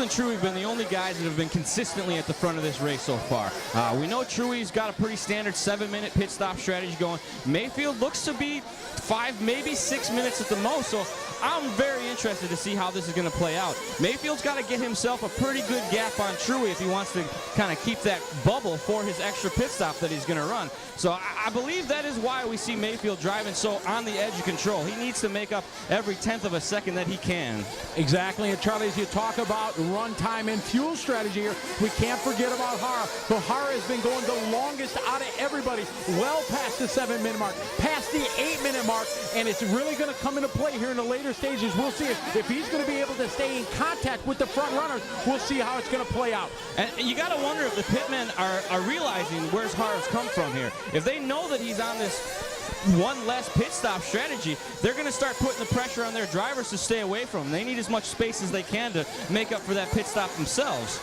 and Trury have been the only guys that have been consistently at the front of this race so far. We know Trury's got a pretty standard 7-minute pit stop strategy going. Mayfield looks to be 5, maybe 6 minutes at the most. So I'm very interested to see how this is going to play out. Mayfield's got to get himself a pretty good gap on Truey if he wants to kind of keep that bubble for his extra pit stop that he's going to run. So I believe that is why we see Mayfield driving so on the edge of control. He needs to make up every 10th of a second that he can. Exactly, and Charlie, as you talk about run time and fuel strategy here, we can't forget about Hara. So Hara has been going the longest out of everybody, well past the 7-minute mark, past the 8-minute mark, and it's really going to come into play here in the later stages. We'll see if he's going to be able to stay in contact with the front runners. We'll see how it's going to play out. And you got to wonder if the pitmen are realizing where's Hara's come from here. If they know that he's on this one less pit stop strategy, they're going to start putting the pressure on their drivers to stay away from him. They need as much space as they can to make up for that pit stop themselves.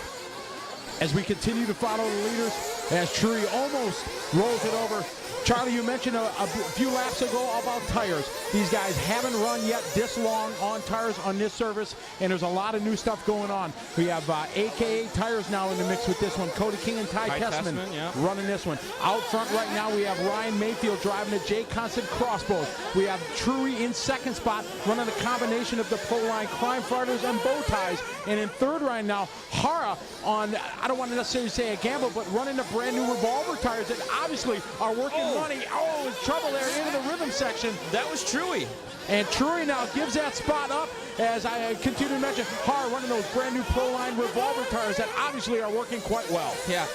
As we continue to follow the leaders, as Truey almost rolls it over. Charlie, you mentioned a few laps ago about tires. These guys haven't run yet this long on tires on this service, and there's a lot of new stuff going on. We have AKA tires now in the mix with this one. Cody King and Ty Tessman running this one. Out front right now, we have Ryan Mayfield driving the J Constant Crossbows. We have Truey in second spot, running a combination of the Pro-Line Crime Fighters and bow ties. And in third right now, Hara on, I don't want to necessarily say a gamble, but running the brand new revolver tires that obviously are working money. Oh, there's trouble there into the rhythm section. That was Truey. And Truey now gives that spot up as I continue to mention Hara running those brand new Pro-Line revolver tires that obviously are working quite well. Yeah,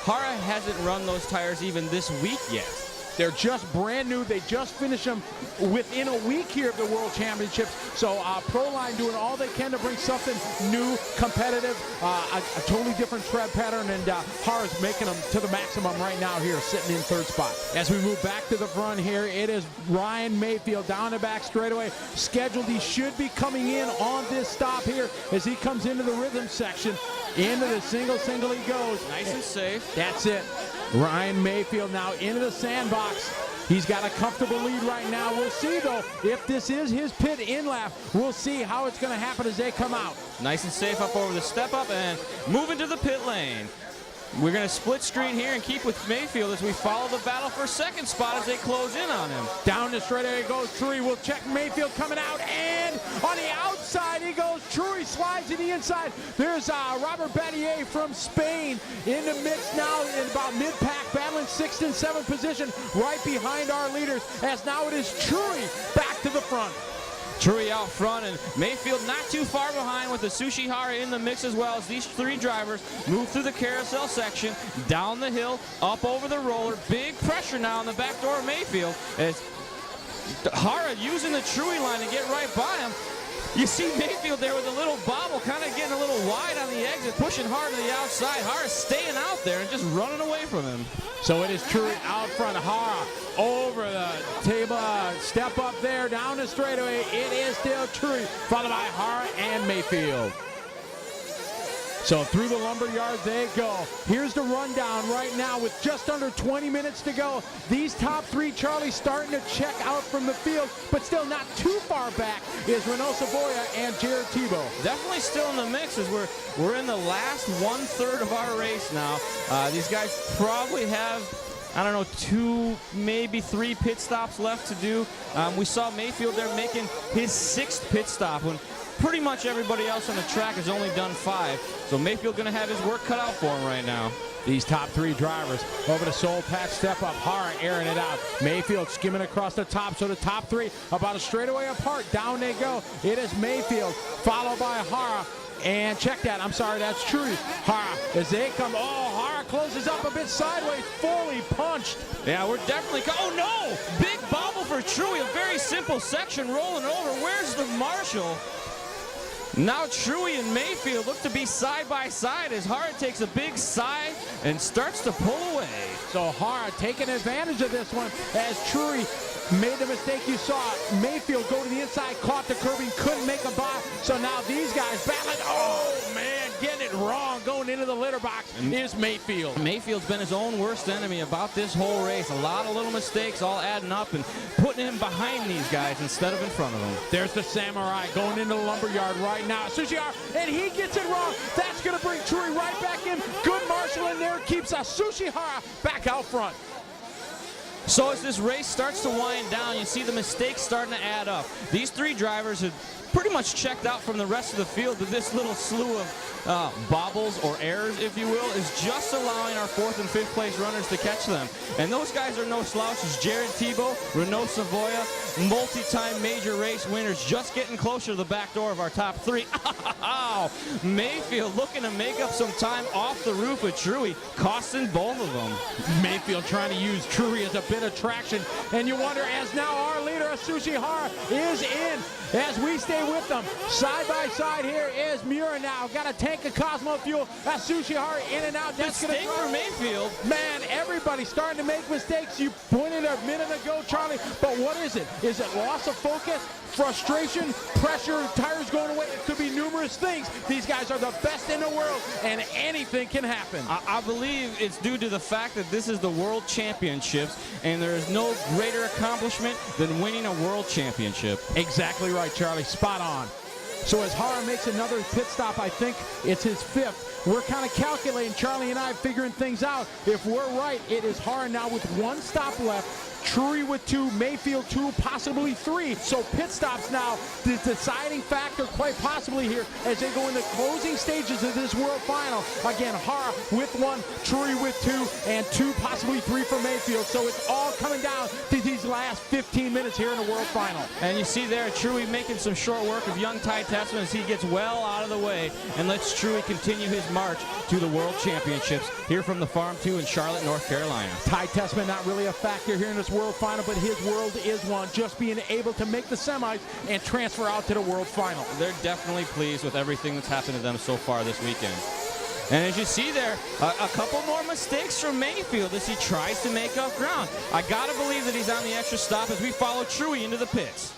Hara hasn't run those tires even this week yet. They're just brand new. They just finished them within a week here of the World Championships. So Pro-Line doing all they can to bring something new, competitive, a totally different tread pattern, and Hara's making them to the maximum right now here, sitting in third spot. As we move back to the front here, it is Ryan Mayfield down the back straightaway. Scheduled, he should be coming in on this stop here as he comes into the rhythm section. Into the single he goes. Nice and safe. That's it. Ryan Mayfield now into the sandbox. He's got a comfortable lead right now. We'll see, though, if this is his pit in lap. We'll see how it's going to happen as they come out. Nice and safe up over the step up and move into the pit lane. We're going to split screen here and keep with Mayfield as we follow the battle for second spot as they close in on him. Down the straightaway goes Truey. We'll check Mayfield coming out, and on the outside he goes. Truey slides to the inside. There's Robert Battier from Spain in the mix now in about mid-pack, battling 6th and 7th position right behind our leaders, as now it is Truey back to the front. Truey out front, and Mayfield not too far behind with the Sushi Hara in the mix, as well as these three drivers move through the carousel section, down the hill, up over the roller. Big pressure now on the back door of Mayfield as Hara using the Truey line to get right by him. You see Mayfield there with a little bobble, kind of getting a little wide on the exit, pushing hard to the outside. Hara staying out there and just running away from him. So it is Truey out front. Hara over the table, step up there, down the straightaway. It is still Truey, followed by Hara and Mayfield. So through the lumberyard they go. Here's the rundown right now with just under 20 minutes to go. These top three, Charlie, starting to check out from the field, but still not too far back is Renault Savoya and Jared Tebow. Definitely still in the mix as we're in the last 1/3 of our race now. These guys probably have, I don't know, 2, maybe 3 pit stops left to do. We saw Mayfield there making his 6th pit stop when pretty much everybody else on the track has only done 5. So Mayfield going to have his work cut out for him right now. These top three drivers over the soul patch step up. Hara airing it out. Mayfield skimming across the top. So the top three about a straightaway apart. Down they go. It is Mayfield followed by Hara. And check that. I'm sorry, that's Truey. Hara as they come. Oh, Hara closes up a bit sideways. Fully punched. Yeah, we're definitely. Oh no! Big bobble for Truey. A very simple section rolling over. Where's the marshal? Now Truey and Mayfield look to be side by side as Hara takes a big sigh and starts to pull away. So Hara taking advantage of this one as Truey made the mistake you saw. Mayfield go to the inside, caught the curbing, couldn't make a buy. So now these guys battling. Oh man, getting it wrong, going into the litter box is Mayfield. Mayfield's been his own worst enemy about this whole race. A lot of little mistakes all adding up and putting him behind these guys instead of in front of them. There's the Samurai going into the lumberyard right now. Sushihara, and he gets it wrong. That's going to bring Truey right back in. Good marshal in there, keeps Sushihara back out front. So as this race starts to wind down, you see the mistakes starting to add up. These three drivers have pretty much checked out from the rest of the field, but this little slew of bobbles or errors, if you will, is just allowing our 4th and 5th place runners to catch them. And those guys are no slouches. Jared Tebow, Renaud Savoya, multi-time major race winners, just getting closer to the back door of our top 3. Mayfield looking to make up some time off the roof with Truey, costing both of them. Mayfield trying to use Truey as a bit of traction, and you wonder, as now our leader, Asushi Hara, is in, as we stay with them. Side by side here is Mura now. Got a tank of Cosmo Fuel. Asushi Hara in and out. That's going to Mistake for Mayfield. Man, everybody's starting to make mistakes. You pointed a minute ago, Charlie, but what is it? Is it loss of focus, frustration, pressure, tires going away? It could be numerous things. These guys are the best in the world, and anything can happen. I believe it's due to the fact that this is the World Championships, and there is no greater accomplishment than winning a World Championship. Exactly right, Charlie. Spot on. So as Hara makes another pit stop, I think it's his 5th. We're kind of calculating, Charlie and I, figuring things out. If we're right, it is Hara now with 1 stop left. Truey with 2, Mayfield 2, possibly 3. So pit stops now, the deciding factor quite possibly here as they go in the closing stages of this World Final. Again, Hara with 1, Truey with 2, and 2, possibly 3 for Mayfield. So it's all coming down to these last 15 minutes here in the World Final. And you see there, Truey making some short work of young Ty Tessman as he gets well out of the way and lets Truey continue his march to the World Championships here from the Farm 2 in Charlotte, North Carolina. Ty Tessman not really a factor here in this World Final, but his world is one, just being able to make the semis and transfer out to the World Final. They're definitely pleased with everything that's happened to them so far this weekend. And as you see there, a couple more mistakes from Mayfield as he tries to make up ground. I gotta believe that he's on the extra stop as we follow Truey into the pits.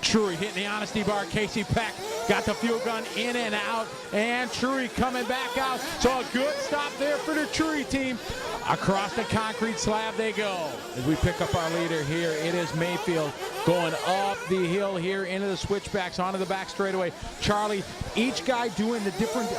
Truey hitting the honesty bar. Casey Peck got the fuel gun in and out, and Truey coming back out. So a good stop there for the Truey team. Across the concrete slab they go. As we pick up our leader here, it is Mayfield going up the hill here into the switchbacks onto the back straightaway. Charlie, each guy doing the different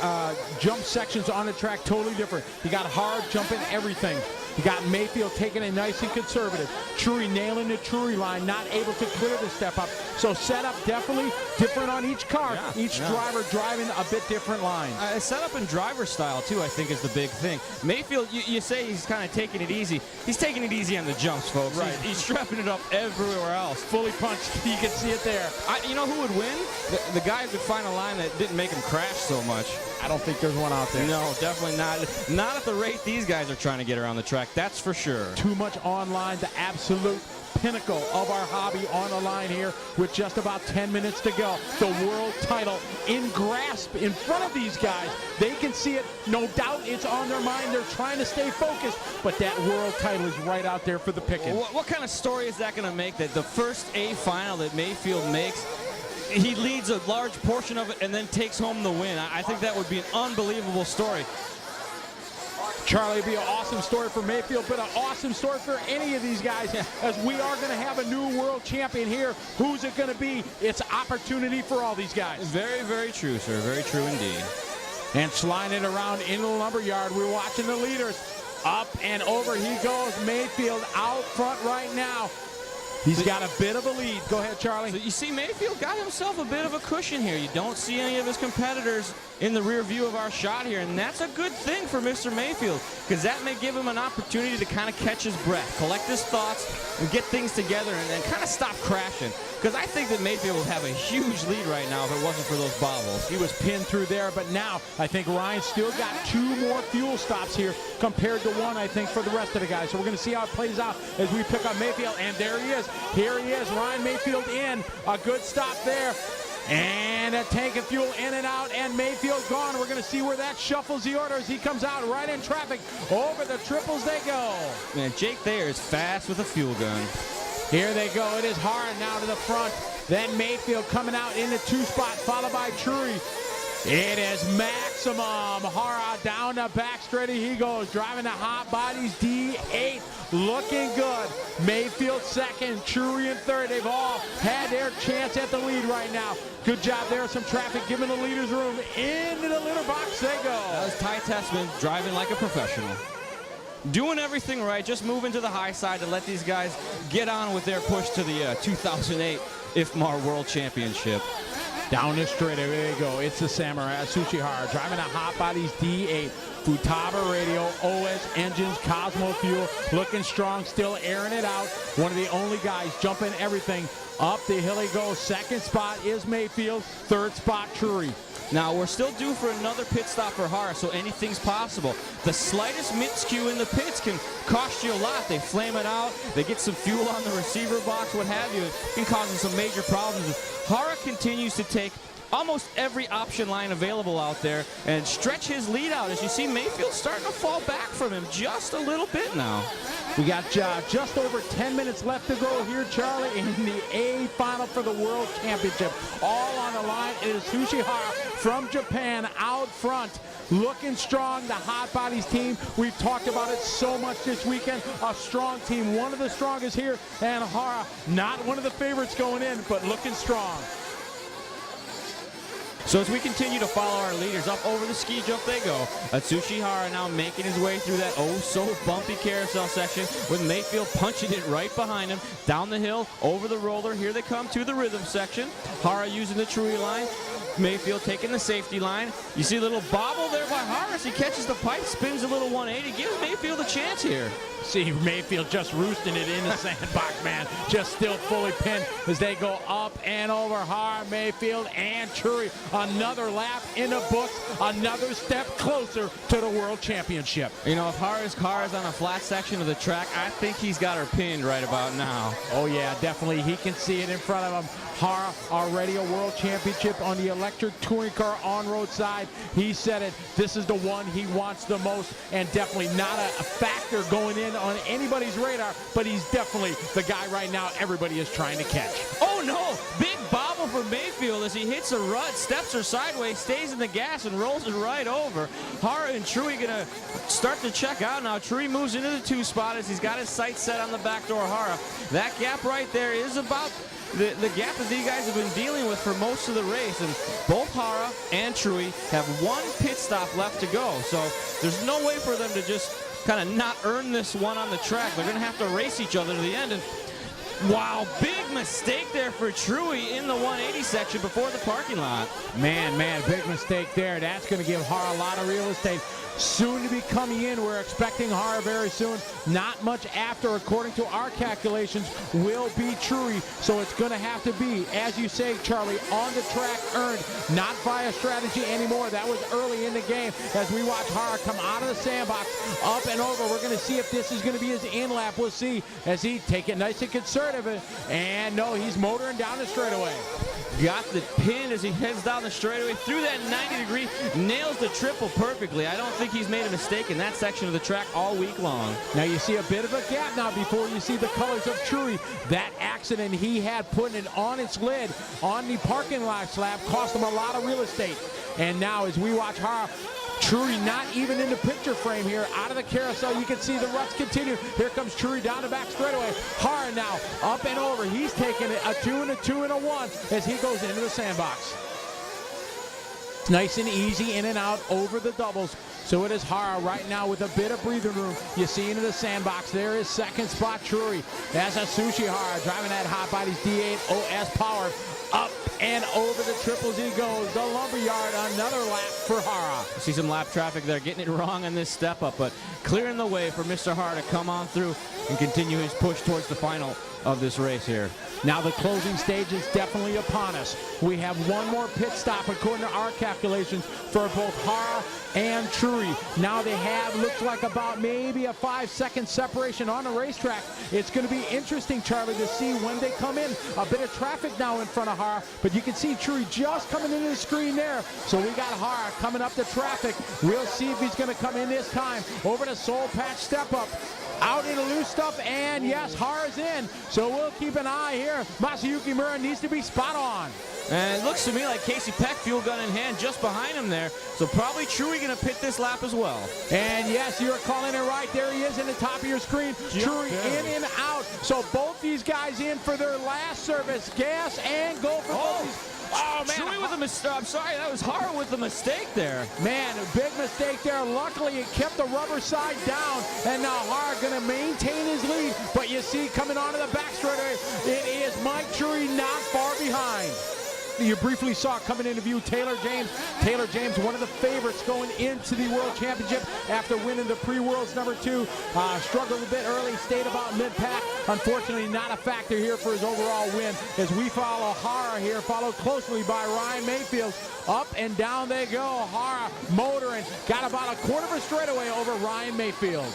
jump sections on the track totally different. You got hard jumping everything. You got Mayfield taking it nice and conservative. Truey nailing the Truey line, not able to clear the step up. So setup definitely different on each car. Each driver driving a bit different lines. Setup and driver style, too, I think is the big thing. Mayfield, you say he's kind of taking it easy. He's taking it easy on the jumps, folks. Right. He's strapping it up everywhere else. Fully punched. You can see it there. You know who would win? The guy who could find a line that didn't make him crash so much. I don't think there's one out there. No, definitely not. Not at the rate these guys are trying to get around the track. That's for sure. Too much online, the absolute pinnacle of our hobby on the line here with just about 10 minutes to go. The world title in grasp in front of these guys. They can see it. No doubt it's on their mind. They're trying to stay focused, but that world title is right out there for the picking. What kind of story is that going to make that the first A final that Mayfield makes, he leads a large portion of it and then takes home the win? I think that would be an unbelievable story. Charlie, it'd be an awesome story for Mayfield, but an awesome story for any of these guys, as we are going to have a new world champion here. Who's it going to be? It's opportunity for all these guys. Very, very true, sir. Very true indeed. And sliding it around in the lumberyard, we're watching the leaders. Up and over he goes. Mayfield out front right now. He's got a bit of a lead. Go ahead, Charlie. So you see, Mayfield got himself a bit of a cushion here. You don't see any of his competitors in the rear view of our shot here, and that's a good thing for Mr. Mayfield, because that may give him an opportunity to kind of catch his breath, collect his thoughts, and get things together, and then kind of stop crashing. Because I think that Mayfield would have a huge lead right now if it wasn't for those bobbles. He was pinned through there, but now I think Ryan's still got 2 more fuel stops here compared to 1, I think, for the rest of the guys. So we're going to see how it plays out as we pick up Mayfield, and there he is. Here he is, Ryan Mayfield in. A good stop there. And a tank of fuel in and out, and Mayfield gone. We're going to see where that shuffles the order as he comes out right in traffic. Over the triples they go. Man, Jake Thayer is fast with a fuel gun. Here they go. It is Hara now to the front. Then Mayfield coming out in the 2 spot, followed by Truey. It is Maximum. Hara down the back straight he goes, driving the hot bodies. D8 looking good. Mayfield second, Truey in third. They've all had their chance at the lead right now. Good job there. Some traffic giving the leaders room. Into the litter box they go. That was Ty Tessman driving like a professional. doing everything right, just moving to the high side to let these guys get on with their push to the 2008 IFMAR World Championship. Down the straightaway, there you go. It's the Samurai Tsuchihara driving a hot bodies D8. Futaba radio, OS engines, Cosmo fuel, looking strong, still airing it out. One of the only guys jumping everything. Up the hill he goes. Second spot is Mayfield. Third spot, Trury. Now, we're still due for another pit stop for Hara, so anything's possible. The slightest miscue in the pits can cost you a lot. They flame it out, they get some fuel on the receiver box, what have you. It can cause them some major problems. Hara continues to take almost every option line available out there and stretch his lead out. As you see, Mayfield's starting to fall back from him just a little bit now. We got just over 10 minutes left to go here, Charlie, in the A final for the World Championship. All on the line. It is Tsuchihara from Japan out front, looking strong. The Hot Bodies team, we've talked about it so much this weekend. A strong team, one of the strongest here, and Hara, not one of the favorites going in, but looking strong. So as we continue to follow our leaders up over the ski jump they go. Tsuchihara now making his way through that oh-so-bumpy carousel section with Mayfield punching it right behind him. Down the hill, over the roller. Here they come to the rhythm section. Hara using the Trui line. Mayfield taking the safety line. You see a little bobble there by Hara as he catches the pipe, spins a little 180, gives Mayfield a chance here. See Mayfield just roosting it in the sandbox, man. Just still fully pinned as they go up and over. Hara, Mayfield, and Trury. Another lap in the books. Another step closer to the World Championship. You know, if Hara's car is on a flat section of the track, I think he's got her pinned right about now. Oh, yeah, definitely. He can see it in front of him. Hara already a World Championship on the electric touring car on-road side. He said it. This is the one he wants the most, and definitely not a factor going in on anybody's radar, but he's definitely the guy right now everybody is trying to catch. Oh no, big bobble for Mayfield as he hits a rut, steps her sideways, stays in the gas and rolls it right over. Hara and Truy gonna start to check out now. Truy moves into the 2 spot as he's got his sights set on the back door. Hara, that gap right there is about the gap that these guys have been dealing with for most of the race, and both Hara and Truy have 1 pit stop left to go, so there's no way for them to just kind of not earn this one on the track. They're going to have to race each other to the end. And wow, big mistake there for Truy in the 180 section before the parking lot. Man, big mistake there. That's going to give Hara a lot of real estate. Soon to be coming in. We're expecting Hara very soon. Not much after, according to our calculations, will be Trury. So it's going to have to be, as you say, Charlie, on the track earned, not via strategy anymore. That was early in the game as we watch Hara come out of the sandbox, up and over. We're going to see if this is going to be his in-lap. We'll see as he take it nice and conservative. And no, he's motoring down the straightaway. Got the pin as he heads down the straightaway through that 90-degree, nails the triple perfectly. I don't think he's made a mistake in that section of the track all week long. Now you see a bit of a gap now before you see the colors of Trury. That accident he had putting it on its lid on the parking lot slab cost him a lot of real estate. And now as we watch Hara, Trury not even in the picture frame here. Out of the carousel, you can see the ruts continue. Here comes Trury down the back straightaway. Hara now up and over. He's taking it a 2 and a 2 and a 1 as he goes into the sandbox. It's nice and easy in and out over the doubles. So it is Hara right now with a bit of breathing room. You see into the sandbox. There is second spot Trury. That's a Tsuchihara driving that Hot Bodies D8 OS powered. Up and over the triples he goes. The lumberyard, another lap for Hara. See some lap traffic there, getting it wrong in this step up, but clearing the way for Mr. Hara to come on through and continue his push towards the final of this race here. Now the closing stage is definitely upon us. We have 1 more pit stop according to our calculations for both Hara and Trury. Now they have, looks like about maybe a 5-second separation on the racetrack. It's going to be interesting, Charlie, to see when they come in. A bit of traffic now in front of Hara, but you can see Trury just coming into the screen there. So we got Hara coming up the traffic. We'll see if he's going to come in this time. Over the soul patch step up. Out into loose stuff, and yes, Hara's in. So we'll keep an eye here. Masayuki Mura needs to be spot on. And it looks to me like Casey Peck, fuel gun in hand, just behind him there. So probably Truey going to pit this lap as well. And yes, you're calling it right. There he is in the top of your screen. Truey in and out. So both these guys in for their last service. Gas and go for both these. Oh, man. Truey with a mistake. I'm sorry, that was Hara with the mistake there. Man, a big mistake there. Luckily, it kept the rubber side down. And now Hara going to maintain his lead. But you see, coming onto the back straightaway, it is Mike Truey not far behind. You briefly saw coming into view Taylor James. Taylor James, one of the favorites going into the World Championship after winning the pre-Worlds #2. Struggled a bit early, stayed about mid-pack. Unfortunately, not a factor here for his overall win as we follow Hara here, followed closely by Ryan Mayfield. Up and down they go. Hara motoring, got about a quarter of a straightaway over Ryan Mayfield.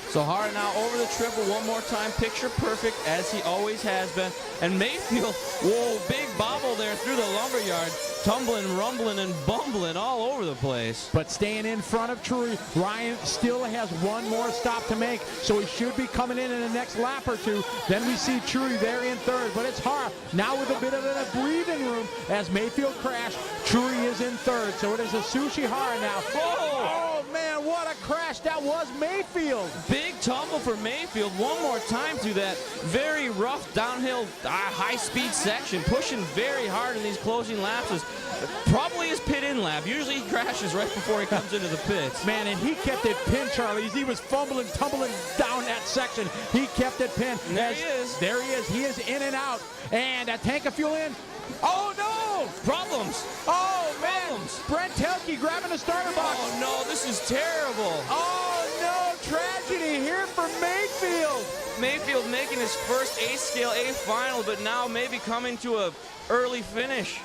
So Hara now over the triple one more time, picture perfect as he always has been. And Mayfield, whoa, big bobble there through the lumberyard, tumbling, rumbling, and bumbling all over the place. But staying in front of Truey, Ryan still has one more stop to make, so he should be coming in the next lap or two. Then we see Truey there in third, but it's Hara now with a bit of a breathing room as Mayfield crashed. Truey is in third, so it is a Sushi Hara now. Oh man, what a crash that was, Mayfield. Big tumble for Mayfield one more time through that very rough downhill high-speed section, pushing very hard in these closing laps. Probably his pit-in lap. Usually he crashes right before he comes into the pits. Man, and he kept it pinned, Charlie. He was fumbling, tumbling down that section. He kept it pinned. And there he is. There he is. He is in and out. And a tank of fuel in. Oh, no! Problems. Oh, man. Problems. Brent Telke grabbing the starter box. Oh, no, this is terrible. Oh, no. Tragedy here for Mayfield. Mayfield making his first A-scale A final, but now maybe coming to a early finish.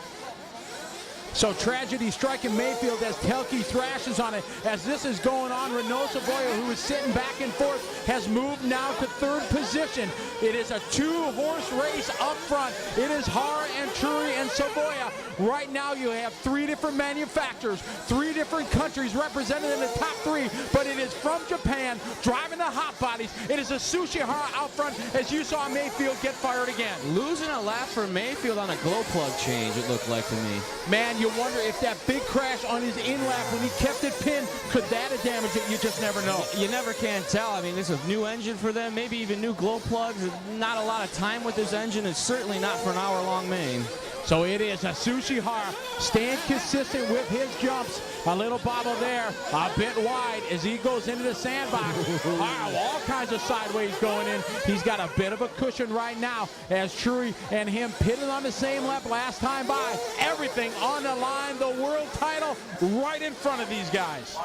So tragedy striking Mayfield as Telke thrashes on it. As this is going on, Renault Savoya, who is sitting back and forth, has moved now to third position. It is a two-horse race up front. It is Hara and Truey and Savoya. Right now you have three different manufacturers, three different countries represented in the top three, but it is from Japan, driving the hot bodies. It is a Sushi Hara out front as you saw Mayfield get fired again. Losing a lap for Mayfield on a glow plug change, it looked like to me. Man, you wonder if that big crash on his in-lap when he kept it pinned, could that have damaged it? You just never know. You never can tell. I mean, this is a new engine for them, maybe even new glow plugs. Not a lot of time with this engine. It's certainly not for an hour-long main. So it is a Sushi Hara staying consistent with his jumps. A little bobble there, a bit wide as he goes into the sandbox. All kinds of sideways going in. He's got a bit of a cushion right now as Truey and him pitted on the same lap last time by. Everything on the line, the world title right in front of these guys.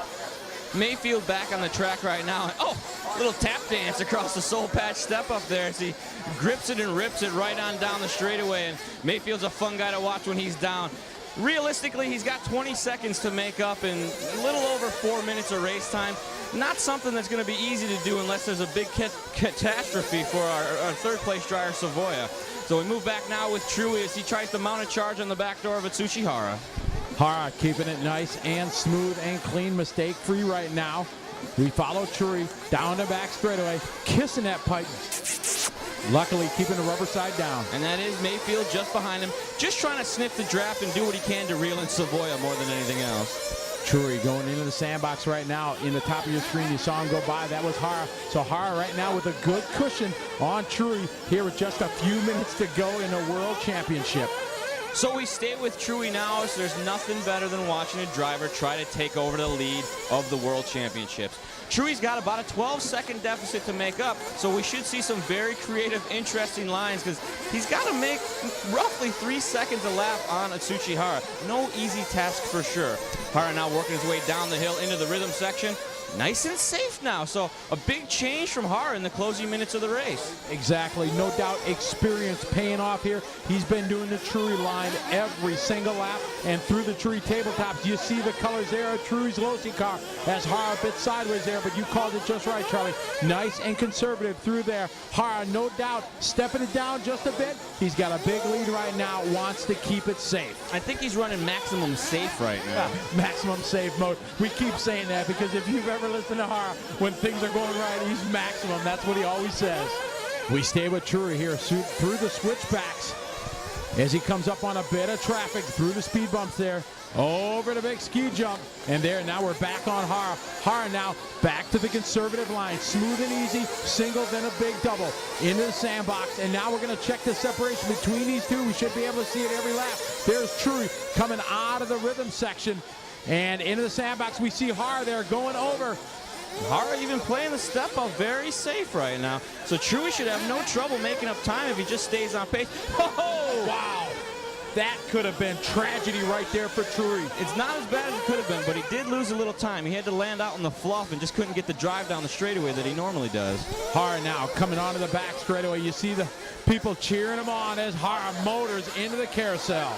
Mayfield back on the track right now. Oh, little tap dance across the soul patch step up there as he grips it and rips it right on down the straightaway. And Mayfield's a fun guy to watch when he's down. Realistically, he's got 20 seconds to make up in a little over 4 minutes of race time. Not something that's going to be easy to do unless there's a big catastrophe for our third place driver, Savoya. So we move back now with Truey as he tries to mount a charge on the back door of Atsushi Hara. Hara keeping it nice and smooth and clean, mistake-free right now. We follow Truey down the back straightaway, kissing that pipe. Luckily, keeping the rubber side down. And that is Mayfield just behind him, just trying to sniff the draft and do what he can to reel in Savoya more than anything else. Truey going into the sandbox right now. In the top of your screen, you saw him go by. That was Hara. So Hara right now with a good cushion on Truey here with just a few minutes to go in the World Championship. So we stay with Truey now, so there's nothing better than watching a driver try to take over the lead of the World Championships. Truey's got about a 12-second deficit to make up, so we should see some very creative, interesting lines because he's got to make roughly 3 seconds a lap on Atsushi Hara. No easy task for sure. Hara now working his way down the hill into the rhythm section. Nice and safe now, so a big change from Hara in the closing minutes of the race. Exactly, no doubt experience paying off here. He's been doing the Truey line every single lap, and through the Truey tabletops, you see the colors there of Truey's Losi car as Hara a bit sideways there, but you called it just right, Charlie. Nice and conservative through there. Hara, no doubt, stepping it down just a bit. He's got a big lead right now, wants to keep it safe. I think he's running maximum safe right now. Maximum safe mode. We keep saying that because if you've ever listened to Hara, when things are going right, he's maximum. That's what he always says. We stay with Truey here through the switchbacks. as he comes up on a bit of traffic through the speed bumps there. Over the big ski jump. And there, now we're back on Hara. Hara now back to the conservative line. Smooth and easy, single, then a big double. Into the sandbox, and now we're going to check the separation between these two. We should be able to see it every lap. There's Truey coming out of the rhythm section. And into the sandbox, we see Hara there going over. Hara even playing the step up very safe right now. So Truey should have no trouble making up time if he just stays on pace. Oh, wow. That could have been tragedy right there for Truey. It's not as bad as it could have been, but he did lose a little time. He had to land out in the fluff and just couldn't get the drive down the straightaway that he normally does. Hara now coming onto the back straightaway. You see the people cheering him on as Hara motors into the carousel.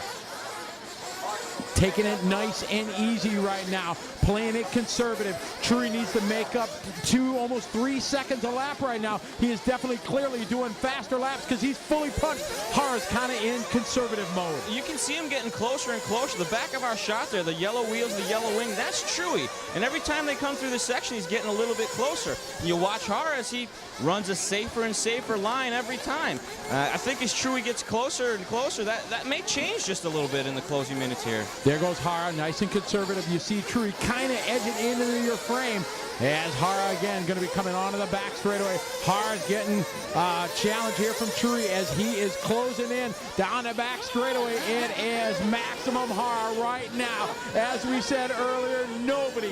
Taking it nice and easy right now, playing it conservative. Truey needs to make up 2, almost 3 seconds a lap right now. He is definitely clearly doing faster laps because he's fully punched. Hara's kind of in conservative mode. You can see him getting closer and closer. The back of our shot there, the yellow wheels, the yellow wing, that's Truey. And every time they come through the section, he's getting a little bit closer. And you watch Hara as he runs a safer and safer line every time. I think as Truey gets closer and closer, that may change just a little bit in the closing minutes here. There goes Hara, nice and conservative. You see Truey kind of edging into your frame as Hara again going to be coming onto the back straightaway. Hara's getting a challenge here from Truey as he is closing in down the back straightaway. It is maximum Hara right now. As we said earlier, nobody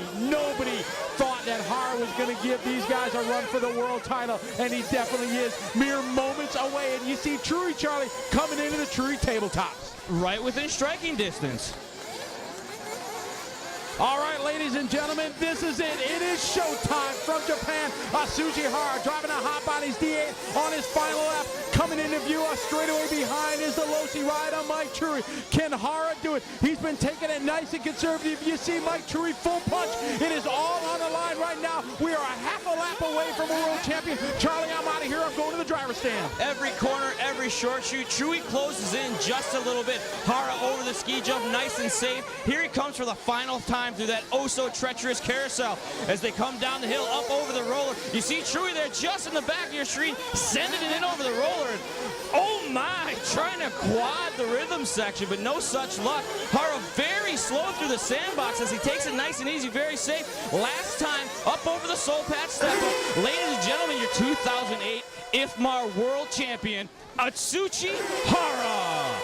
thought that Hara was going to give these guys a run for the world title, and he definitely is. Mere moments away, and you see Truey, Charlie, coming into the Truey tabletops. Right within striking distance. All right, ladies and gentlemen, this is it. It is showtime from Japan. Atsushi Hara driving a hot bodies D8 on his final lap. Coming into view, straightaway behind is the Losi ride on Mike Truey. Can Hara do it? He's been taking it nice and conservative. You see Mike Truey full punch. It is all on the line right now. We are a half a lap away from a world champion. Charlie, I'm out of here. I'm going to the driver's stand. Every corner, every short shoot. Truey closes in just a little bit. Hara over the ski jump, nice and safe. Here he comes for the final time through that oh-so-treacherous carousel as they come down the hill, up over the roller. You see Truey there just in the back of your screen, sending it in over the roller. And, oh my, trying to quad the rhythm section, but no such luck. Hara very slow through the sandbox as he takes it nice and easy, very safe. Last time, up over the soul patch step up. Ladies and gentlemen, your 2008 IFMAR World Champion, Atsushi Hara.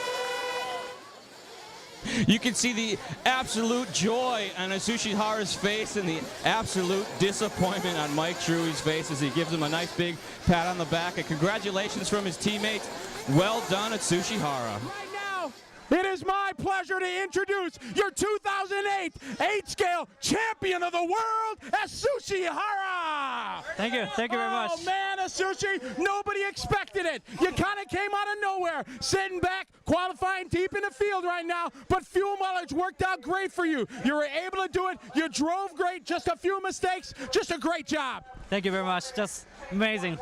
You can see the absolute joy on Atsushi Hara's face and the absolute disappointment on Mike Truey's face as he gives him a nice big pat on the back. And congratulations from his teammates. Well done, Atsushi Hara. Right now, it is my pleasure to introduce your 2008 8-scale champion of the world, Atsushi Hara. Thank you very much. Oh man, Atsushi, nobody expected it. You kind of came out of nowhere, sitting back, qualifying deep in the field right now, but fuel mileage worked out great for you. You were able to do it. You drove great, just a few mistakes, just a great job. Thank you very much. Just amazing.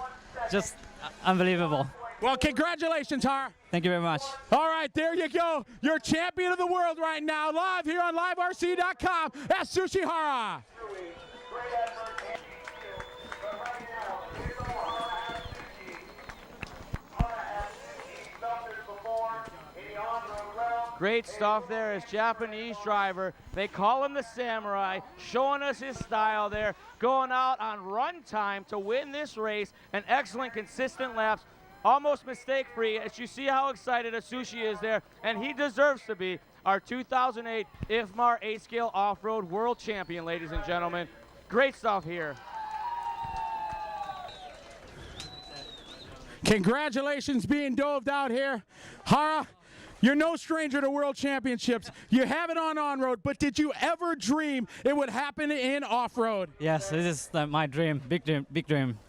Just unbelievable. Well, congratulations, Hara. Thank you very much. All right, there you go. You're champion of the world right now, live here on liverc.com. Atsushi Hara. Great stuff there as Japanese driver. They call him the Samurai, showing us his style there, going out on run time to win this race, and excellent consistent laps, almost mistake-free. As you see how excited Atsushi is there, and he deserves to be our 2008 IFMAR 8-scale off-road world champion, ladies and gentlemen. Great stuff here. Congratulations being doved out here. Hara, you're no stranger to world championships. You have it on road, but did you ever dream it would happen in off-road? Yes, this is my dream, big dream.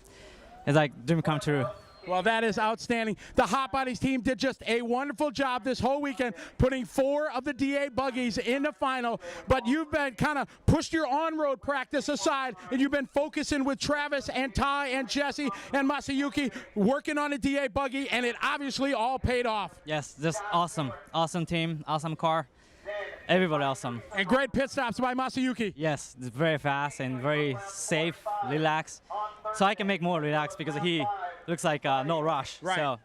It's like dream come true. Well, that is outstanding. The Hot Bodies team did just a wonderful job this whole weekend, putting 4 of the D8 buggies in the final. But you've been kind of pushed your on-road practice aside, and you've been focusing with Travis and Ty and Jesse and Masayuki working on a D8 buggy, and it obviously all paid off. Yes, just awesome. Awesome team, awesome car. Everybody awesome. And great pit stops by Masayuki. Yes, it's very fast and very safe, relaxed. So I can make more relaxed because he looks like no rush. Right. So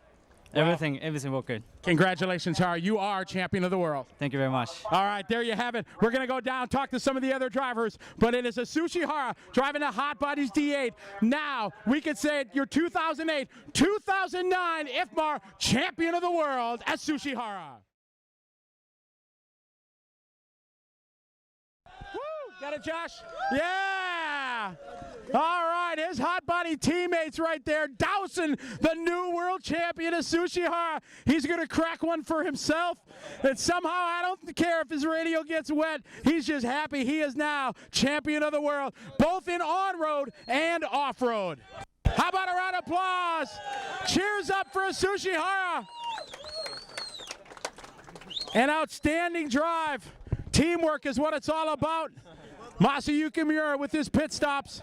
Everything worked good. Congratulations, Hara. You are champion of the world. Thank you very much. All right, there you have it. We're going to go down, talk to some of the other drivers, but it is Atsushi Hara driving the Hot Bodies D8. Now, we could say it, your 2008, 2009 IFMAR champion of the world, Atsushi Hara. Woo! Got it, Josh? Yeah! All right, his hot body teammates right there dousing the new world champion Atsushi Hara. He's going to crack one for himself, and somehow I don't care if his radio gets wet. He's just happy he is now champion of the world, both in on-road and off-road. How about a round of applause? Cheers up for Atsushi Hara. An outstanding drive. Teamwork is what it's all about. Masayuki Miura with his pit stops.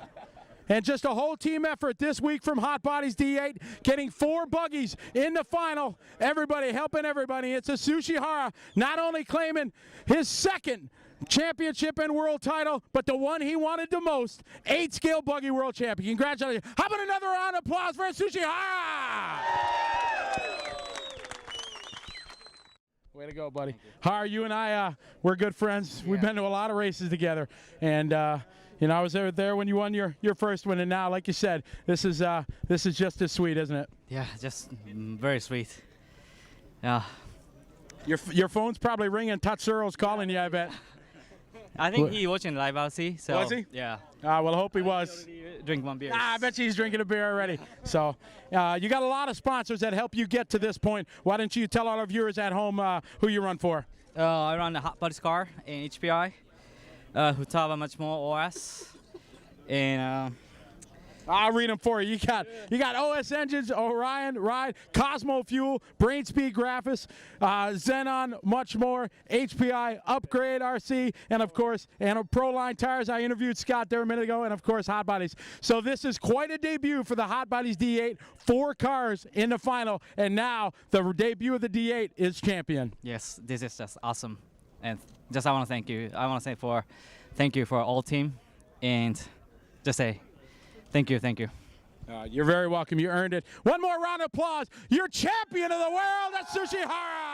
And just a whole team effort this week from Hot Bodies D8, getting 4 buggies in the final. Everybody helping everybody. It's Atsushi Hara not only claiming his second championship and world title, but the one he wanted the most, 8-scale buggy world champion. Congratulations. How about another round of applause for Atsushi Hara? Way to go, buddy. Hara, you and I, we're good friends. Yeah. We've been to a lot of races together. And, you know, I was there when you won your first one, and now, like you said, this is just as sweet, isn't it? Yeah, just very sweet. Yeah. Your phone's probably ringing. Tatsuro's calling you, I bet. I think he watching live, I'll see. So, was he? Yeah. Well, I hope he was. Drink one beer. I bet you he's drinking a beer already. So, you got a lot of sponsors that help you get to this point. Why don't you tell all our viewers at home who you run for? I run the Hot Bodies car in HPI. Hutava much more OS, and I'll read them for you. You got OS Engines, Orion, Ride, Cosmo Fuel, Brainspeed Graphics, Xenon, much more, HPI, Upgrade RC, and of course, Proline Tires. I interviewed Scott there a minute ago, and of course, Hot Bodies. So this is quite a debut for the Hot Bodies D8. 4 cars in the final, and now the debut of the D8 is champion. Yes, this is just awesome, and just I want to thank you. I want to say thank you for all team, and just say thank you. You're very welcome. You earned it. One more round of applause. You're champion of the world, Atsushi Hara.